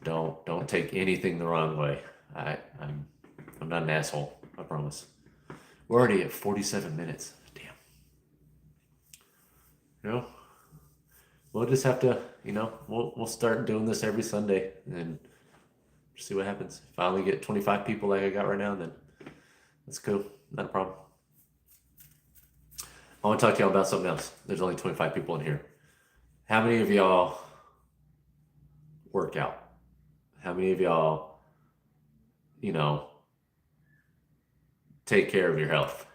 don't take anything the wrong way. I'm not an asshole, I promise. We're already at 47 minutes. Damn. You know, we'll just have to, you know, we'll start doing this every Sunday and see what happens. If I only get 25 people like I got right now, then that's cool. Not a problem. I want to talk to y'all about something else. There's only 25 people in here. How many of y'all work out? How many of y'all, you know, take care of your health?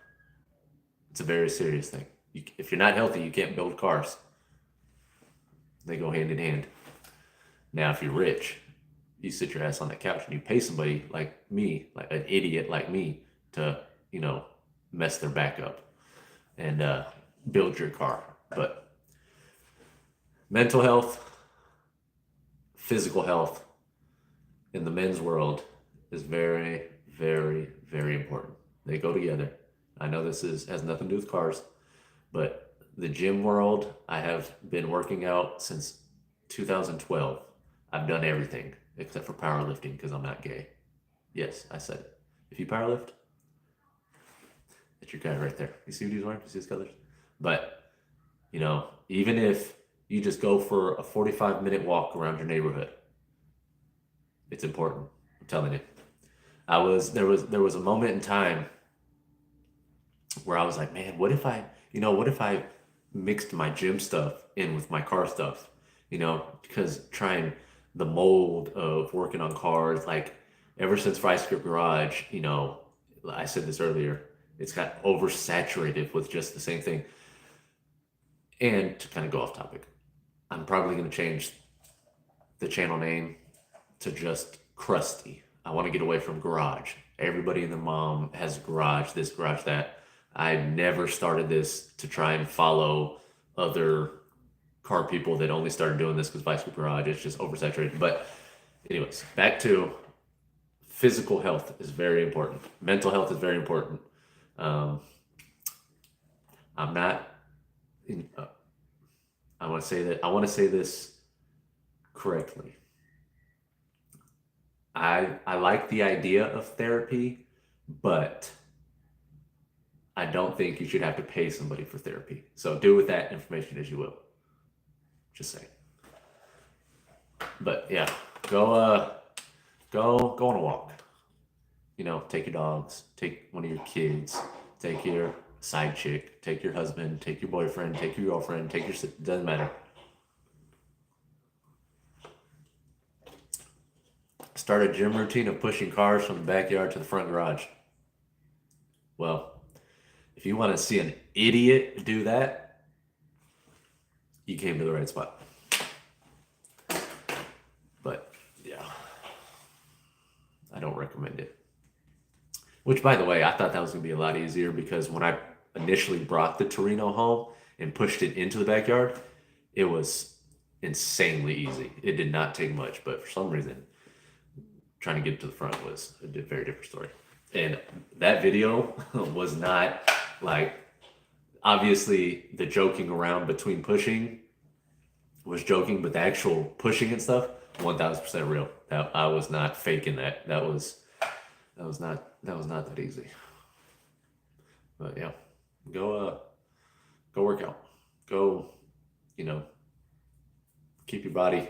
It's a very serious thing. If you're not healthy, you can't build cars. They go hand in hand. Now, if you're rich, you sit your ass on that couch and you pay somebody like me, like an idiot like me, to, you know, mess their back up and build your car. But mental health, physical health in the men's world is very, very, very important. They go together. I know this has nothing to do with cars, but the gym world, I have been working out since 2012. I've done everything except for powerlifting because I'm not gay. Yes, I said it. If you powerlift, that's your guy right there. You see what he's wearing? You see his colors? But, you know, even if you just go for a 45-minute walk around your neighborhood, it's important. I'm telling you. There was a moment in time where I was like, man, what if I mixed my gym stuff in with my car stuff, you know, because trying the mold of working on cars, like ever since Krusty Classics Garage, you know, I said this earlier, it's got oversaturated with just the same thing. And to kind of go off topic, I'm probably going to change the channel name to just Krusty. I want to get away from garage. Everybody and their mom has garage, this, garage, that. I never started this to try and follow other car people that only started doing this because bicycle garage. It's just oversaturated. But anyways, back to physical health is very important. Mental health is very important. I'm not. I want to say this correctly. I like the idea of therapy, but I don't think you should have to pay somebody for therapy. So do with that information as you will. Just saying. But yeah, go on a walk. You know, take your dogs, take one of your kids, take your side chick, take your husband, take your boyfriend, take your girlfriend, take your, doesn't matter. Start a gym routine of pushing cars from the backyard to the front garage. Well, if you want to see an idiot do that, you came to the right spot. But yeah, I don't recommend it. Which, by the way, I thought that was going to be a lot easier because when I initially brought the Torino home and pushed it into the backyard, it was insanely easy. It did not take much, but for some reason, trying to get it to the front was a very different story. And that video was not like, obviously the joking around between pushing was joking, but the actual pushing and stuff, 1000% real. That I was not faking that. That was not that easy. But yeah, go work out. Go, you know, keep your body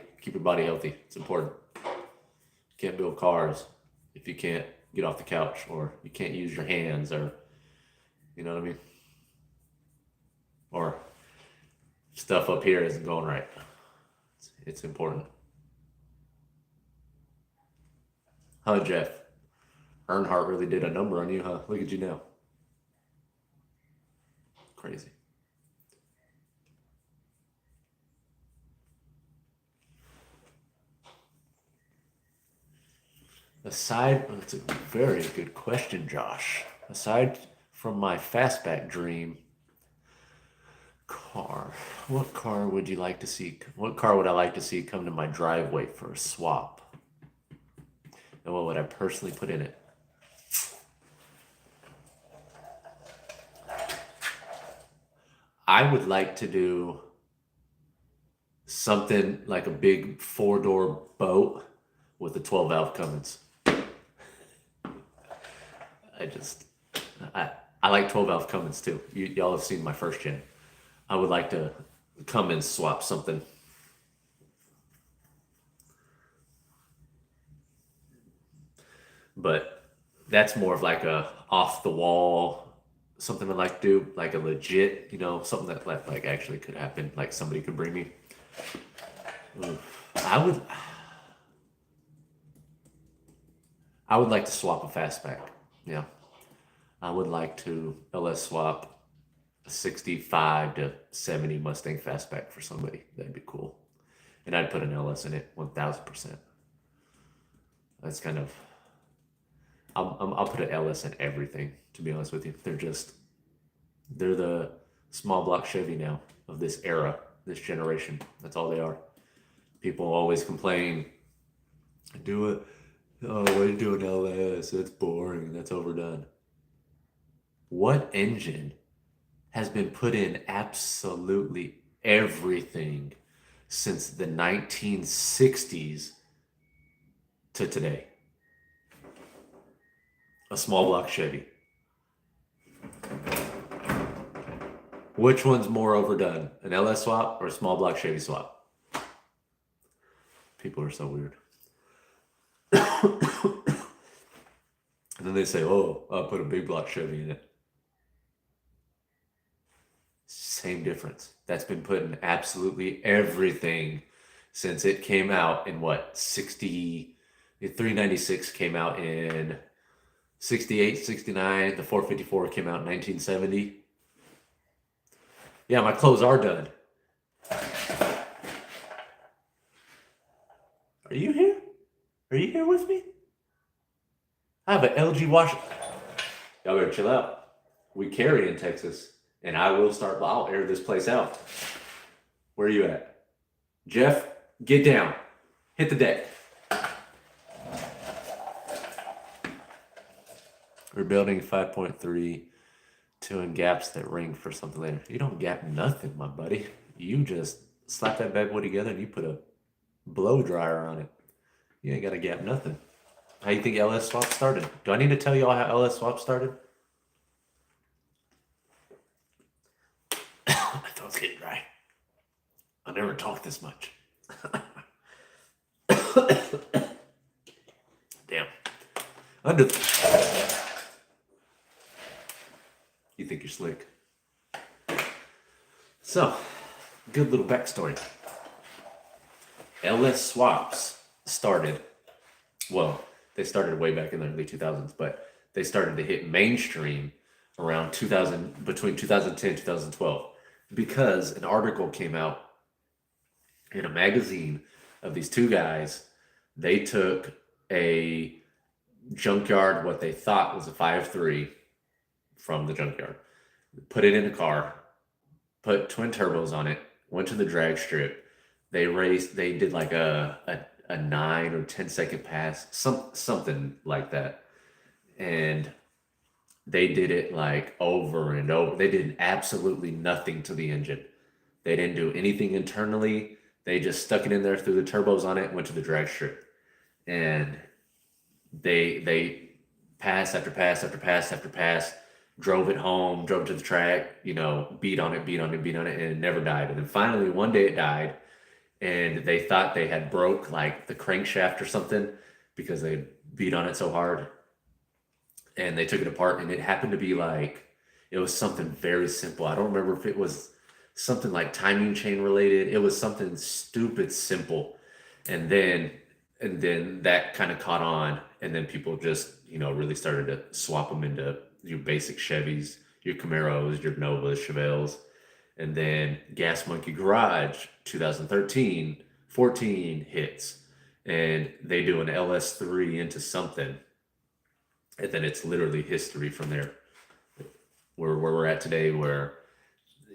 healthy. It's important. You can't build cars if you can't get off the couch, or you can't use your hands, or you know what I mean? Or stuff up here isn't going right. It's important. Huh, Jeff? Earnhardt really did a number on you, huh? Look at you now. Crazy. That's a very good question, Josh. Aside from my fastback dream, what car would you like to see? What car would I like to see come to my driveway for a swap? And what would I personally put in it? I would like to do something like a big 4-door boat with a 12-valve Cummins. I like 12-valve Cummins too. Y'all have seen my first gen. I would like to Cummins swap something. But that's more of like a off the wall, something I'd like to do, like a legit, something that like actually could happen, like somebody could bring me. I would like to swap a fastback. Yeah. I would like to LS swap a 65 to 70 Mustang fastback for somebody. That'd be cool. And I'd put an LS in it 1000%. That's kind of, I'll put an LS in everything, to be honest with you. They're the small block Chevy now of this era, this generation. That's all they are. People always complain, do it. Oh, why are you doing LS? That's boring. That's overdone. What engine has been put in absolutely everything since the 1960s to today? A small block Chevy. Which one's more overdone? An LS swap or a small block Chevy swap? People are so weird. And then they say, oh, I'll put a big block Chevy in it. Same difference. That's been put in absolutely everything since it came out in what, 60, the 396 came out in 68, 69, the 454 came out in 1970. Yeah, my clothes are done. Are you here? Are you here with me? I have an LG washer. Y'all better chill out. We carry in Texas, and I'll air this place out. Where are you at? Jeff, get down. Hit the deck. We're building 5.3, 2 in gaps that ring for something later. You don't gap nothing, my buddy. You just slap that bad boy together and you put a blow dryer on it. You ain't got to gap nothing. How you think LS swap started? Do I need to tell you all how LS swap started? My throat's getting dry. I never talk this much. Damn. You think you're slick. So, good little backstory. LS swaps started, they started way back in the early 2000s, but they started to hit mainstream around between 2010 and 2012, because an article came out in a magazine of these two guys. They took a junkyard, what they thought was a 5.3 from the junkyard, put it in a car, put twin turbos on it, went to the drag strip. They did like a 9 or 10 second pass, something like that. and they did it like over and over. They did absolutely nothing to the engine. They didn't do anything internally. They just stuck it in there, threw the turbos on it, and went to the drag strip. And they pass after pass after pass after pass, drove it home, drove to the track, beat on it, beat on it, beat on it, and it never died. And then finally one day it died, and they thought they had broke like the crankshaft or something because they beat on it so hard. And they took it apart, and it happened to be like it was something very simple. I don't remember if it was something like timing chain related. It was something stupid simple. And then that kind of caught on, and then people just really started to swap them into your basic Chevys, your Camaros, your Novas, Chevelles. And then Gas Monkey Garage 2013 14 hits, and they do an LS3 into something, and then it's literally history from there. Where we're at today, where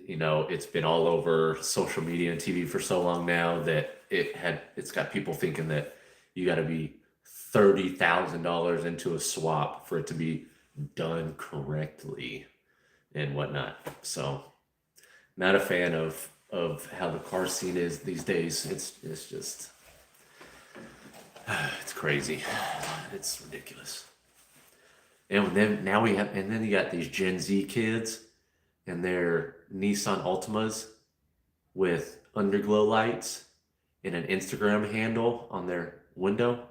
it's been all over social media and TV for so long now that it's got people thinking that you got to be $30,000 into a swap for it to be done correctly and whatnot. So, not a fan of how the car scene is these days. It's just it's crazy. It's ridiculous. And then you got these Gen Z kids and their Nissan Altimas with underglow lights and an Instagram handle on their window.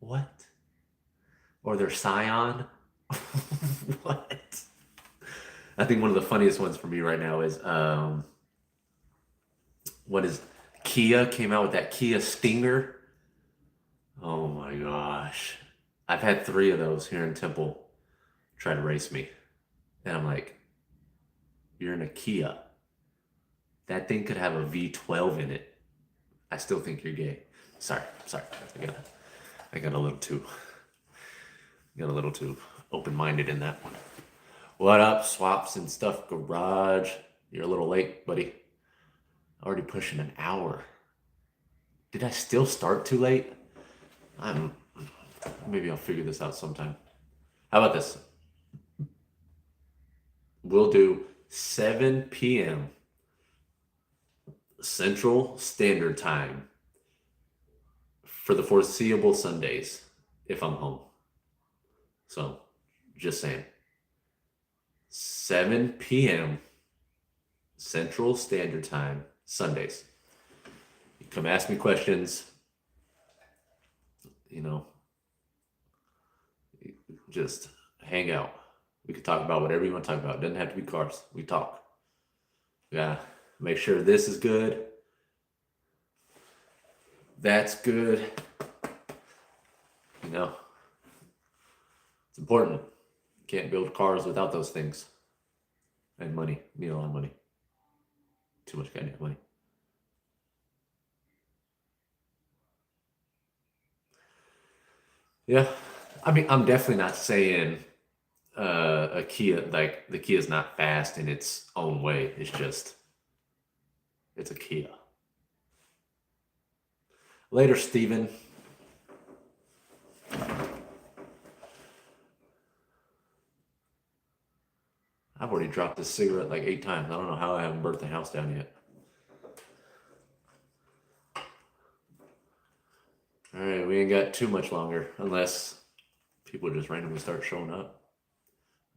What? Or their Scion? What? I think one of the funniest ones for me right now is what is Kia came out with that Kia Stinger. Oh my gosh. I've had 3 of those here in Temple try to race me. And I'm like, you're in a Kia. That thing could have a V12 in it. I still think you're gay. Sorry. I got a little too open-minded in that one. What up, Swaps and Stuff Garage? You're a little late, buddy. Already pushing an hour. Did I still start too late? Maybe I'll figure this out sometime. How about this? We'll do 7 p.m. Central Standard Time for the foreseeable Sundays if I'm home. So, just saying. 7 p.m. Central Standard Time Sundays. You come ask me questions. Just hang out. We could talk about whatever you want to talk about. It doesn't have to be cars. We talk. Yeah. Make sure this is good. That's good. It's important. You can't build cars without those things. And money. You need a lot of money. Too much goddamn money. Yeah. I mean, I'm definitely not saying a Kia, like the Kia is not fast in its own way. It's a Kia. Later, Steven. I've already dropped this cigarette like 8 times. I don't know how I haven't burnt the house down yet. All right, we ain't got too much longer unless people just randomly start showing up.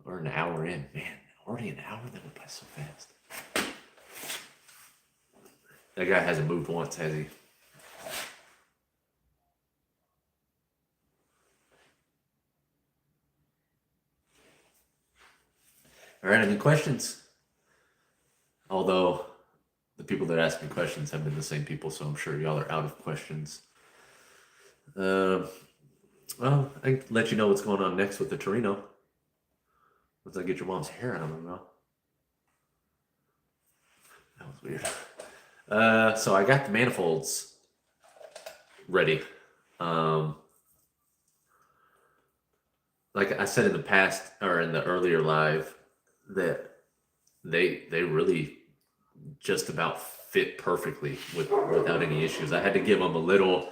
Or an hour in. Man, already an hour? That went by so fast. That guy hasn't moved once, has he? All right, any questions? Although the people that ask me questions have been the same people, so I'm sure y'all are out of questions. Well, I can let you know what's going on next with the Torino. Once I get your mom's hair out of my mouth. That was weird. So I got the manifolds ready. Like I said in the past, or in the earlier live, that they really just about fit perfectly without any issues. I had to give them a little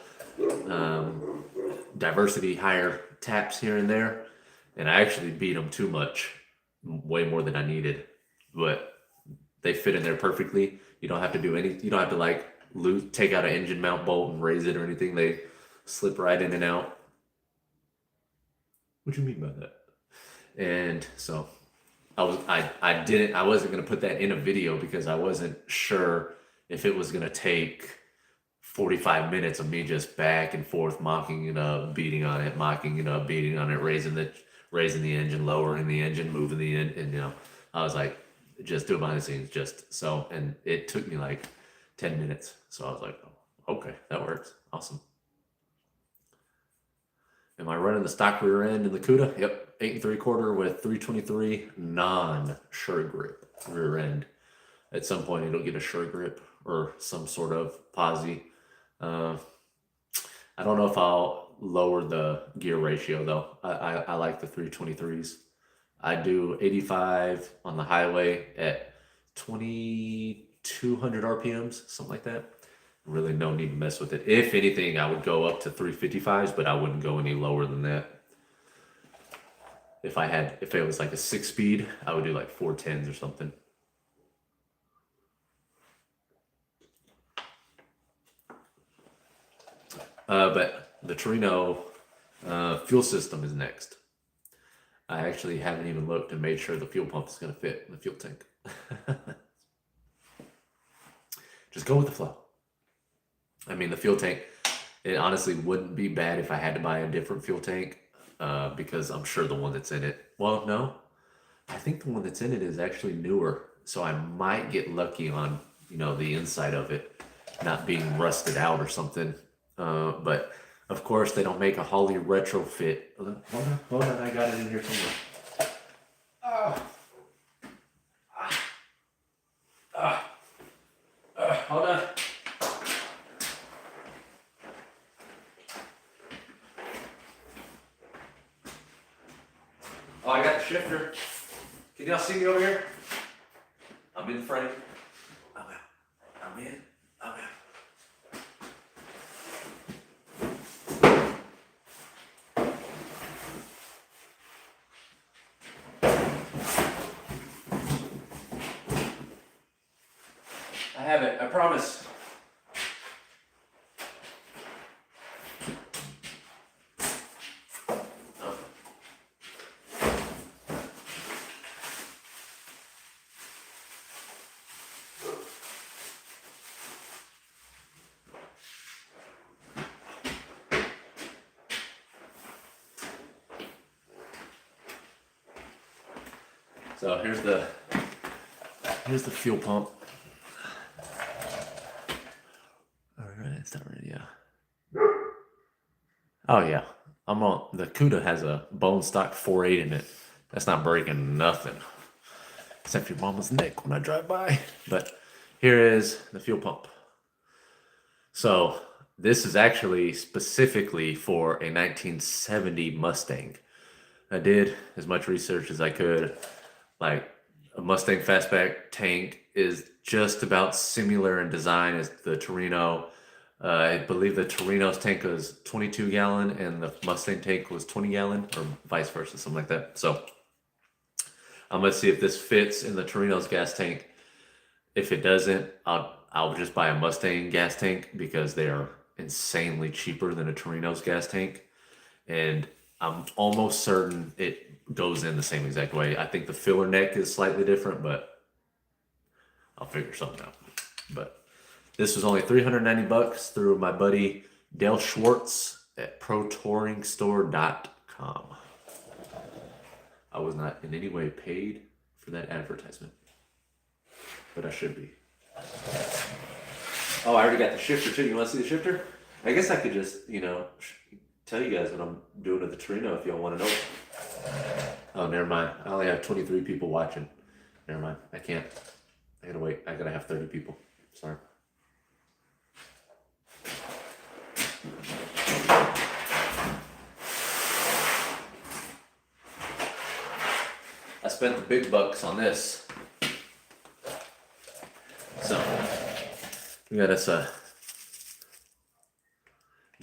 diversity higher taps here and there, and I actually beat them too much, way more than I needed, but they fit in there perfectly. You don't have to do any, you don't have to like take out an engine mount bolt and raise it or anything. They slip right in and out. What do you mean by that? And so I wasn't going to put that in a video because I wasn't sure if it was going to take 45 minutes of me just back and forth, mocking it up, beating on it, mocking it up, beating on it, raising the engine, lowering the engine, moving the end. And, I was like, just do it behind the scenes, just so. And it took me like 10 minutes. So I was like, oh, okay, that works. Awesome. Am I running the stock rear end in the CUDA? Yep, 8 3/4 with 323 non-sure grip rear end. At some point, it'll get a sure grip or some sort of posi. I don't know if I'll lower the gear ratio though. I like the 323s. I do 85 on the highway at 2200 RPMs, something like that. Really no need to mess with it. If anything, I would go up to 355s, but I wouldn't go any lower than that. If it was like a 6-speed, I would do like 410s or something. But the Torino fuel system is next. I actually haven't even looked and made sure the fuel pump is going to fit in the fuel tank. Just go with the flow. I mean, the fuel tank, it honestly wouldn't be bad if I had to buy a different fuel tank because I'm sure the one that's in it, well, no, I think the one that's in it is actually newer. So I might get lucky on, the inside of it not being rusted out or something. But of course they don't make a Holley retrofit. Hold on, I got it in here somewhere. Hold on. Oh, I got the shifter. Can y'all see me over here? I'm in the frame. I'm out. I'm in. I'm out. I have it. I promise. So here's the fuel pump. All right, it's not ready. Yeah. Oh yeah, the CUDA has a bone stock 4.8 in it. That's not breaking nothing, except your mama's neck when I drive by. But here is the fuel pump. So this is actually specifically for a 1970 Mustang. I did as much research as I could. Like a Mustang fastback tank is just about similar in design as the Torino. I believe the Torino's tank was 22 gallon and the Mustang tank was 20 gallon or vice versa, something like that. So I'm gonna see if this fits in the Torino's gas tank. If it doesn't, I'll just buy a Mustang gas tank because they are insanely cheaper than a Torino's gas tank. And I'm almost certain it goes in the same exact way. I think the filler neck is slightly different, but I'll figure something out. But this was only $390 through my buddy Dale Schwartz at ProTouringStore.com. I was not in any way paid for that advertisement, but I should be. Oh, I already got the shifter too. You want to see the shifter? I guess I could just, tell you guys what I'm doing to the Torino if y'all want to know. Oh, never mind. I only have 23 people watching. Never mind. I can't. I gotta wait. I gotta have 30 people. Sorry. I spent the big bucks on this. So, We got us a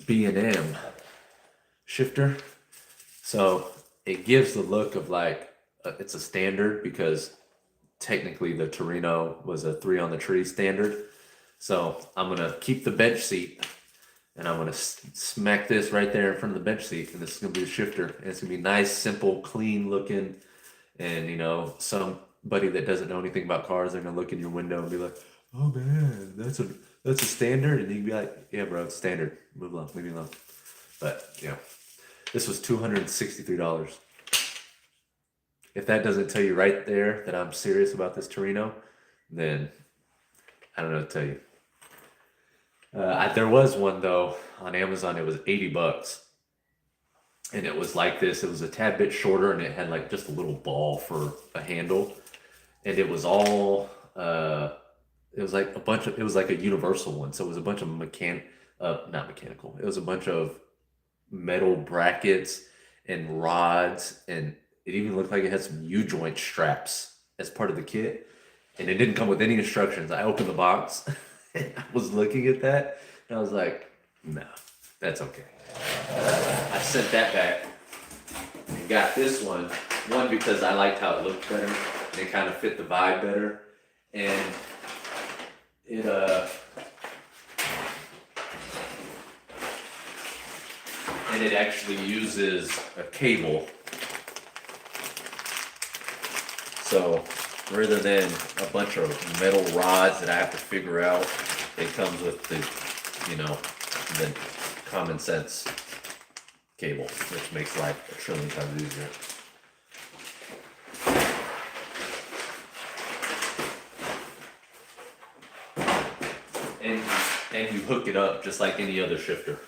B&M shifter. So it gives the look of like, it's a standard because technically the Torino was a 3 on the tree standard. So I'm going to keep the bench seat and I'm going to smack this right there in front of the bench seat. And this is going to be a shifter. And it's going to be nice, simple, clean looking. And, you know, somebody that doesn't know anything about cars, they're going to look in your window and be like, oh man, that's a standard. And you can be like, yeah, bro, it's standard. Move along, leave me alone. But, yeah, this was $263. If that doesn't tell you right there that I'm serious about this Torino, then I don't know what to tell you. There was one though on Amazon. It was $80, and it was like this. It was a tad bit shorter, and it had like just a little ball for a handle, and it was all. It was like a bunch of. It was like a universal one, so it was a bunch of not mechanical. It was a bunch of metal brackets and rods, and it even looked like it had some U-joint straps as part of the kit, and it didn't come with any instructions. I opened the box. I was looking at that and I was like, no, that's okay. I sent that back and got this one because I liked how it looked better and it kind of fit the vibe better. And it actually uses a cable. So rather than a bunch of metal rods that I have to figure out, it comes with the common sense cable, which makes life a trillion times easier. And you hook it up just like any other shifter.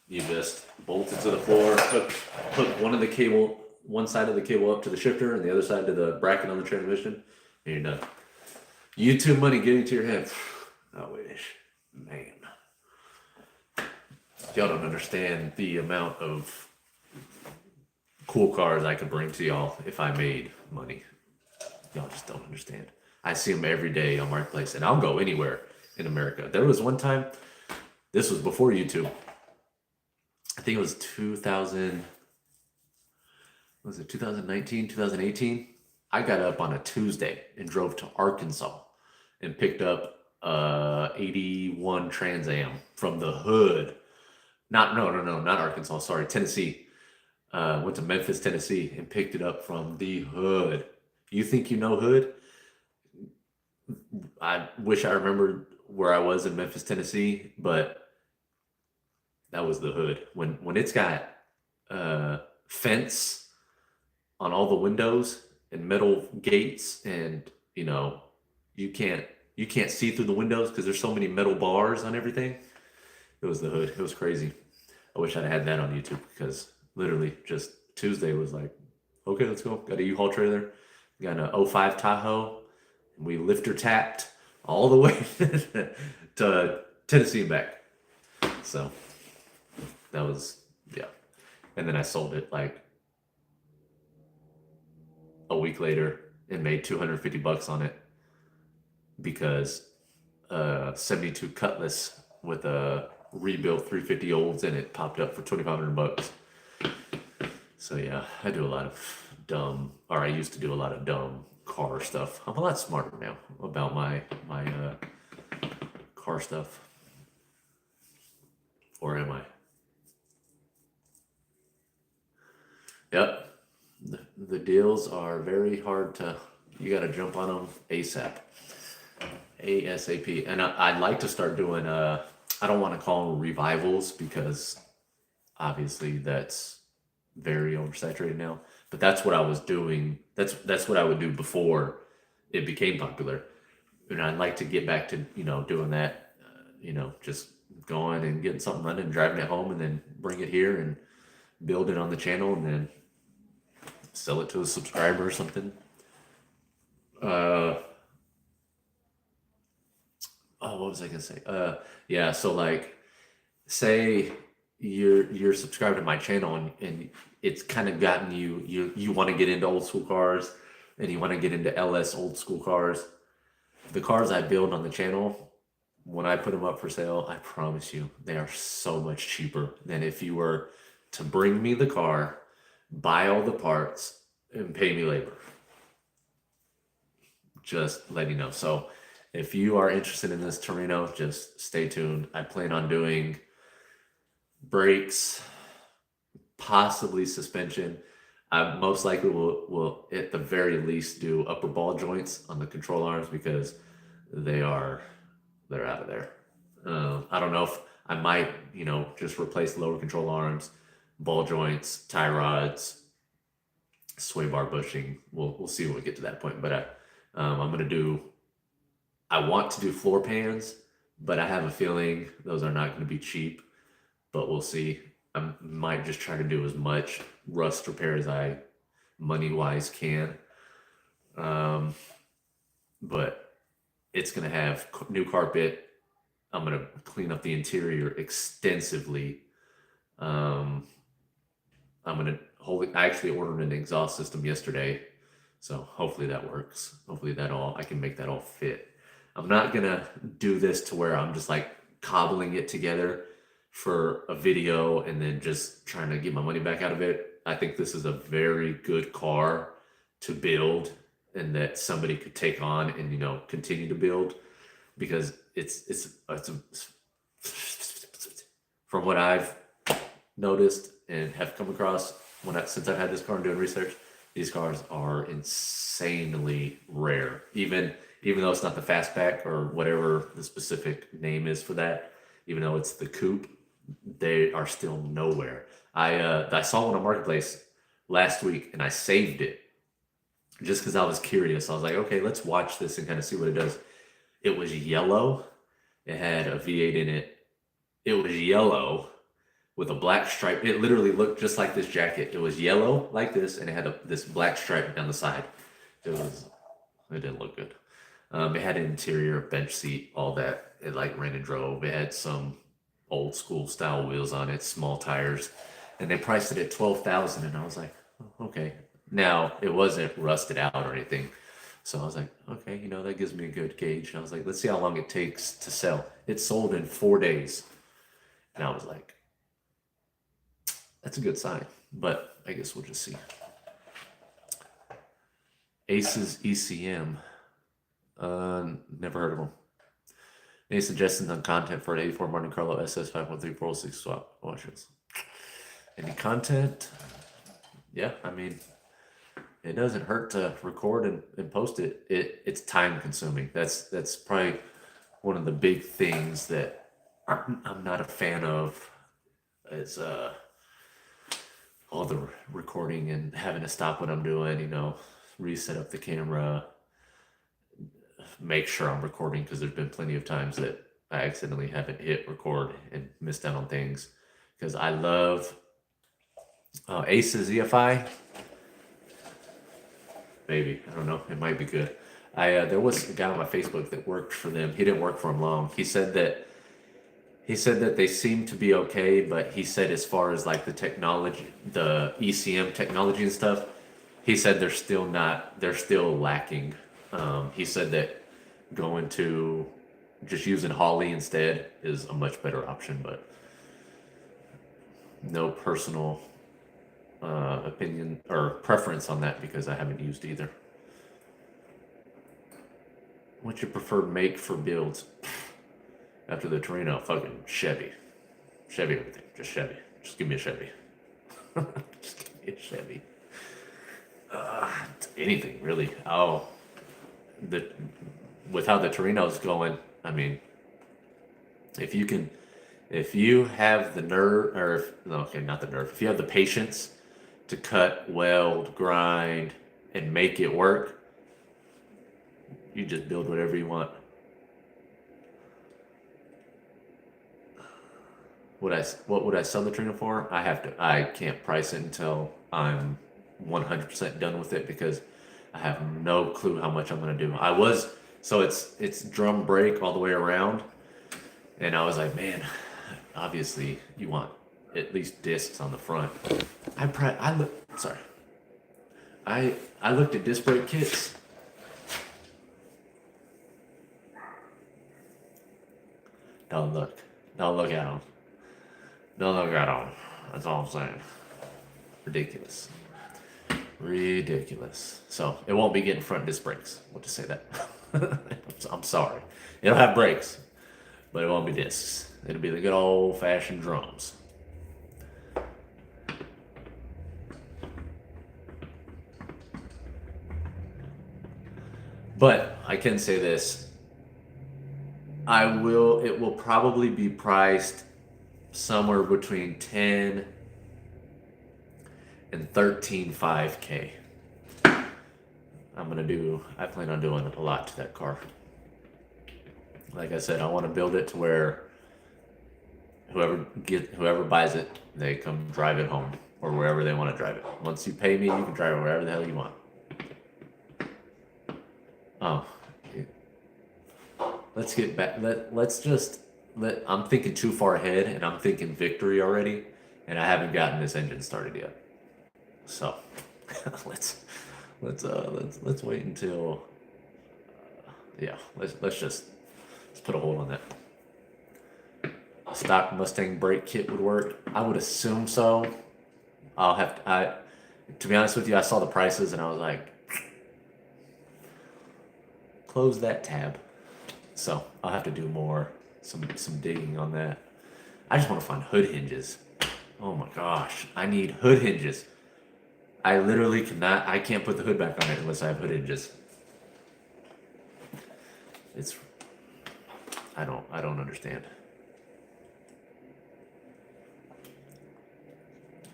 You just bolt it to the floor, hook one side of the cable up to the shifter and the other side to the bracket on the transmission, and you're done. YouTube money getting to your head. I wish. Man. Y'all don't understand the amount of cool cars I could bring to y'all if I made money. Y'all just don't understand. I see them every day on Marketplace, and I'll go anywhere in America. There was one time, this was before YouTube. I think it was 2019, 2018? I got up on a Tuesday and drove to Arkansas and picked up 81 Trans Am from the hood. Not Arkansas, sorry, Tennessee. Went to Memphis, Tennessee and picked it up from the hood. You think you know hood? I wish I remembered where I was in Memphis, Tennessee, but that was the hood. When it's got fence on all the windows and metal gates, and you can't see through the windows because there's so many metal bars on everything. It was the hood. It was crazy. I wish I'd had that on YouTube because literally just Tuesday was like, okay, let's go. Got a U-Haul trailer, got an 05 Tahoe, and we lifter tapped all the way to Tennessee and back. So that was, yeah. And then I sold it like a week later and made $250 on it because 72 Cutlass with a rebuilt 350 olds in it popped up for $2,500. So yeah, I used to do a lot of dumb car stuff. I'm a lot smarter now about my car stuff. Or am I? Yep. The deals are very hard you got to jump on them ASAP. ASAP. And I'd like to start doing, I don't want to call them revivals because obviously that's very oversaturated now. But that's what I was doing. That's what I would do before it became popular. And I'd like to get back to, doing that, just going and getting something running and driving it home and then bring it here and build it on the channel and then sell it to a subscriber or something. What was I gonna say? Yeah, so like say you're subscribed to my channel and it's kind of gotten you want to get into old school cars and you want to get into LS old school cars. The cars I build on the channel when I put them up for sale, I promise you, they are so much cheaper than if you were to bring me the car, buy all the parts, and pay me labor. Just letting you know. So if you are interested in this Torino, just stay tuned. I plan on doing brakes, possibly suspension. I most likely will at the very least do upper ball joints on the control arms because they're out of there. I don't know if I might just replace lower control arms, ball joints, tie rods, sway bar bushing. We'll see when we get to that point. But I'm gonna do. I want to do floor pans, but I have a feeling those are not going to be cheap. But we'll see. I might just try to do as much rust repair as I money wise can. But it's going to have new carpet. I'm going to clean up the interior extensively. I'm going to I actually ordered an exhaust system yesterday. So hopefully that works. Hopefully I can make that all fit. I'm not going to do this to where I'm just like cobbling it together for a video and then just trying to get my money back out of it. I think this is a very good car to build and that somebody could take on and, continue to build because it's from what I've noticed and have come across since I've had this car and doing research, these cars are insanely rare. Even though it's not the fastback or whatever the specific name is for that, even though it's the coupe, they are still nowhere. I saw one on Marketplace last week and I saved it just because I was curious. I was like, okay, let's watch this and kind of see what it does. It was yellow. It had a V8 in it. It was yellow with a black stripe. It literally looked just like this jacket. It was yellow like this and it had this black stripe down the side. It didn't look good. It had an interior bench seat, all that. It like ran and drove. It had some old school style wheels on it, small tires, and they priced it at $12,000. And I was like, oh, okay. Now it wasn't rusted out or anything, so I was like, okay, that gives me a good gauge. And I was like, let's see how long it takes to sell. It sold in 4 days, and I was like, that's a good sign. But I guess we'll just see. Aces ECM. Never heard of them. Any suggestions on content for an 84 Monte Carlo SS 513 swap washers? Any content? Yeah, I mean, it doesn't hurt to record and post it. It's time consuming. That's probably one of the big things that I'm not a fan of is all the recording and having to stop what I'm doing, reset up the camera, make sure I'm recording because there's been plenty of times that I accidentally haven't hit record and missed out on things because I love Aces EFI. Maybe, I don't know, it might be good. There was a guy on my Facebook that worked for them. He didn't work for them long. He said that they seem to be okay, but he said as far as like the technology, the ECM technology and stuff, he said they're still lacking. He said that going to just using Holly instead is a much better option, but no personal opinion or preference on that because I haven't used either. What's your preferred make for builds? After the Torino, fucking Chevy. Chevy everything. Just Chevy. Just give me a Chevy. Just give me a Chevy. Anything, really. With how the Torino's going, I mean, if you have the nerve, if you have the patience to cut, weld, grind, and make it work, you just build whatever you want. What would I sell the Torino for? I can't price it until I'm 100% done with it because I have no clue how much I'm going to do. So it's drum brake all the way around. And I was like, man, obviously you want at least discs on the front. I looked at disc brake kits. Don't look. Don't look at them. Don't look at them. That's all I'm saying. Ridiculous. Ridiculous. So it won't be getting front disc brakes. We'll just say that. I'm sorry. It'll have brakes, but it won't be discs. It'll be the good old fashioned drums. But I can say this. It will probably be priced somewhere between 10 and 13.5K. I plan on doing a lot to that car. Like I said, I want to build it to where whoever buys it, they come drive it home or wherever they want to drive it. Once you pay me, you can drive it wherever the hell you want. Oh, let's get back. I'm thinking too far ahead, and I'm thinking victory already, and I haven't gotten this engine started yet. So let's wait until let's put a hold on that. A stock Mustang brake kit would work. I would assume so. To be honest with you, I saw the prices and I was like, close that tab. So I'll have to do some digging on that. I just want to find hood hinges. Oh my gosh, I need hood hinges. I literally I can't put the hood back on it unless I have hood hinges. I don't understand.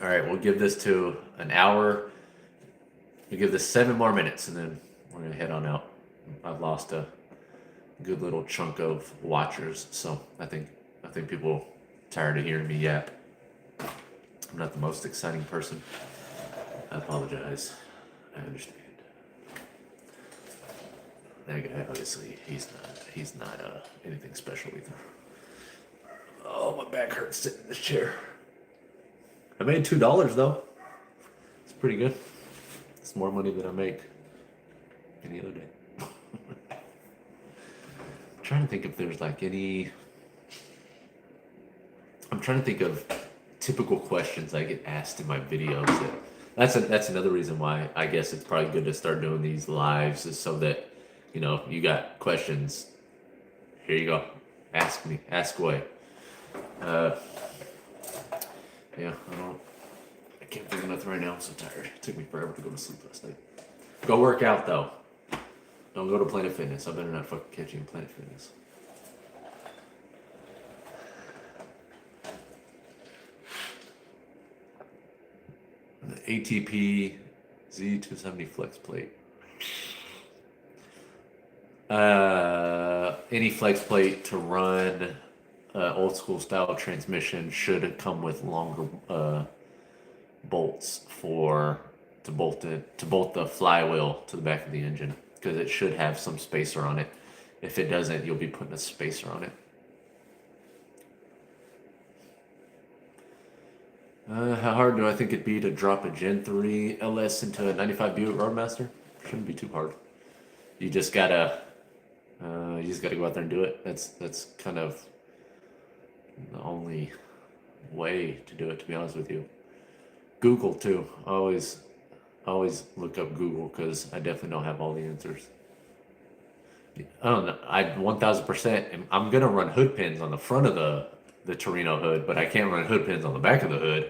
All right, we'll give this to an hour. We'll give this 7 more minutes and then we're gonna head on out. I've lost a good little chunk of watchers, so I think people are tired of hearing me yap. I'm not the most exciting person. I apologize. I understand. That guy, obviously, he's not anything special either. Oh, my back hurts sitting in this chair. I made $2 though. It's pretty good. It's more money than I make any other day. I'm trying to think if there's like any. I'm trying to think of typical questions I get asked in my videos. That's another reason why I guess it's probably good to start doing these lives, is so that you got questions. Here you go. Ask me. Ask away. Yeah, I can't think of nothing right now. I'm so tired. It took me forever to go to sleep last night. Go work out though. Don't go to Planet Fitness. I better not fucking catch you in Planet Fitness. The ATP Z270 flex plate. Any flex plate to run old school style transmission should come with longer bolts to bolt the flywheel to the back of the engine, because it should have some spacer on it. If it doesn't, you'll be putting a spacer on it. How hard do I think it'd be to drop a Gen 3 LS into a 95 Buick Roadmaster? Shouldn't be too hard. You just gotta go out there and do it. That's kind of the only way to do it, to be honest with you. Google too. Always look up Google, because I definitely don't have all the answers. I don't know. 1000%. I'm gonna run hood pins on the front of the Torino hood, but I can't run hood pins on the back of the hood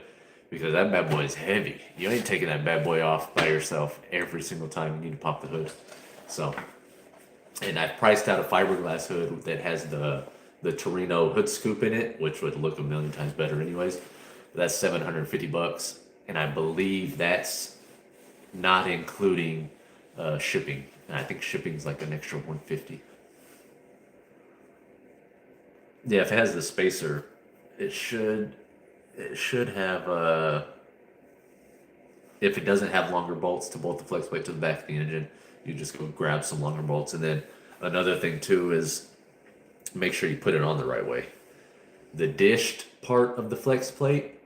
because that bad boy is heavy. You ain't taking that bad boy off by yourself every single time you need to pop the hood. So, and I've priced out a fiberglass hood that has the Torino hood scoop in it, which would look a million times better anyways. That's $750, and I believe that's not including shipping. And I think shipping's like an extra $150. Yeah, if it has the spacer, it should have. If it doesn't have longer bolts to bolt the flex plate to the back of the engine, you just go grab some longer bolts. And then another thing too is make sure you put it on the right way. The dished part of the flex plate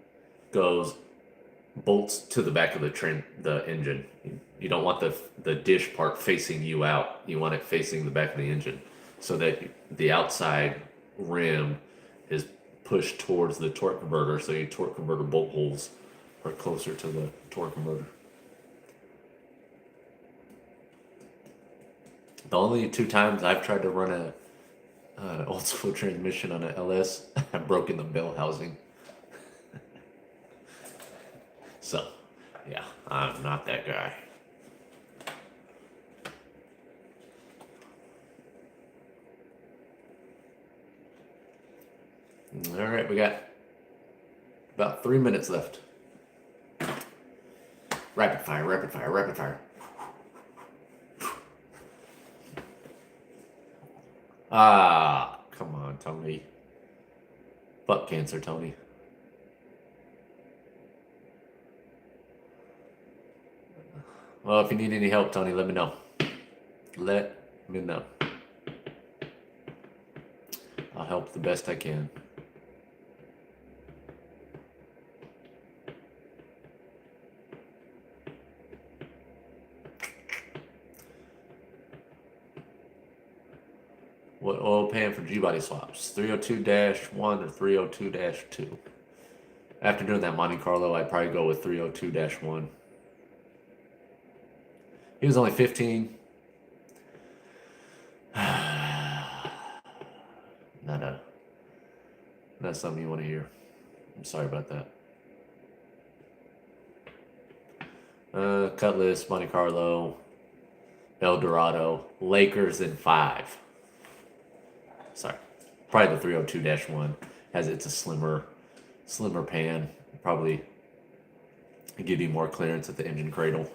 bolts to the back of the engine. You don't want the dish part facing you out. You want it facing the back of the engine, so that the outside rim is pushed towards the torque converter, so your torque converter bolt holes are closer to the torque converter. The only 2 times I've tried to run a old school transmission on an LS, I've broken the bell housing. So, yeah, I'm not that guy. All right, we got about 3 minutes left. Rapid fire, rapid fire, rapid fire. Ah, come on, Tony. Fuck cancer, Tony. Well, if you need any help, Tony, let me know. Let me know. I'll help the best I can. What oil pan for G-body swaps? 302-1 or 302-2? After doing that Monte Carlo, I'd probably go with 302-1. He was only 15. Not something you want to hear. I'm sorry about that. Cutlass, Monte Carlo, El Dorado, Lakers in 5. Sorry, probably the 302-1 it's a slimmer pan. Probably give you more clearance at the engine cradle.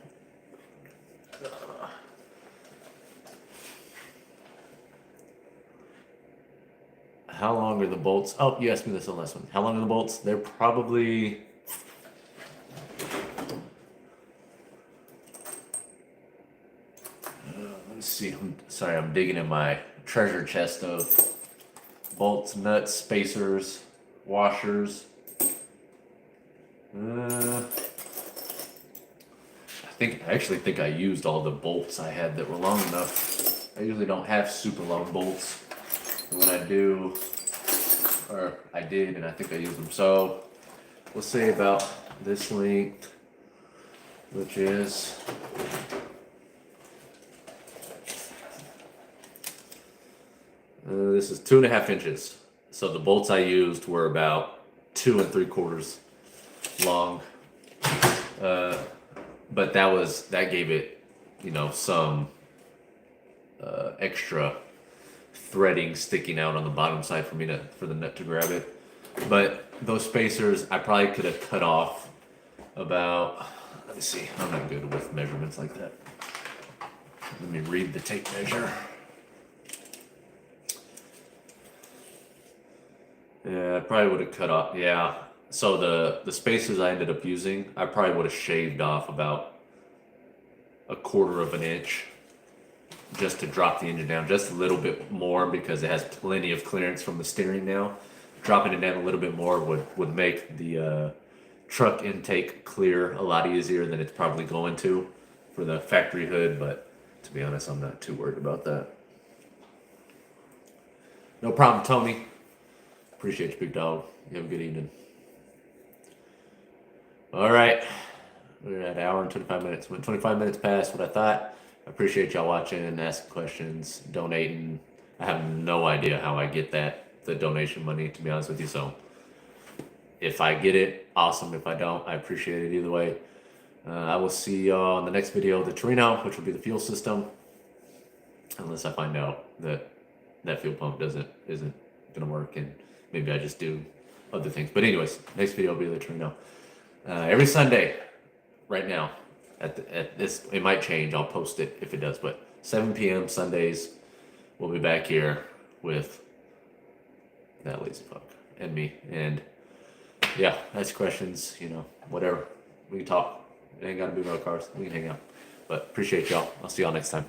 How long are the bolts? Oh, you asked me this on the last one. How long are the bolts? They're probably... let's see. Sorry, I'm digging in my treasure chest of bolts, nuts, spacers, washers. I actually think I used all the bolts I had that were long enough. I usually don't have super long bolts. And when I do, or I did, and I think I used them. So we'll say about this length, which is this is 2.5 inches. So the bolts I used were about 2 3/4 long. But that gave it, some extra threading sticking out on the bottom side for the nut to grab it. But those spacers, I probably could have cut off about, let me see, I'm not good with measurements like that. Let me read the tape measure. Yeah, I probably would have cut off, yeah. So the spacers I ended up using, I probably would have shaved off about 1/4 inch just to drop the engine down just a little bit more because it has plenty of clearance from the steering now. Dropping it down a little bit more would make the truck intake clear a lot easier than it's probably going to for the factory hood, but to be honest, I'm not too worried about that. No problem, Tony. Appreciate you, big dog. You have a good evening. All right. We're at an hour and 25 minutes. Went 25 minutes past what I thought. I appreciate y'all watching and asking questions, donating. I have no idea how I get the donation money, to be honest with you. So if I get it, awesome. If I don't, I appreciate it either way. I will see y'all in the next video of the Torino, which will be the fuel system. Unless I find out that fuel pump isn't going to work and maybe I just do other things. But anyways, next video will be the Torino. Every Sunday, right now, at this, it might change. I'll post it if it does. But 7 p.m. Sundays, we'll be back here with that lazy fuck and me. And yeah, ask questions. Whatever. We can talk. It ain't got to be about cars. We can hang out. But appreciate y'all. I'll see y'all next time.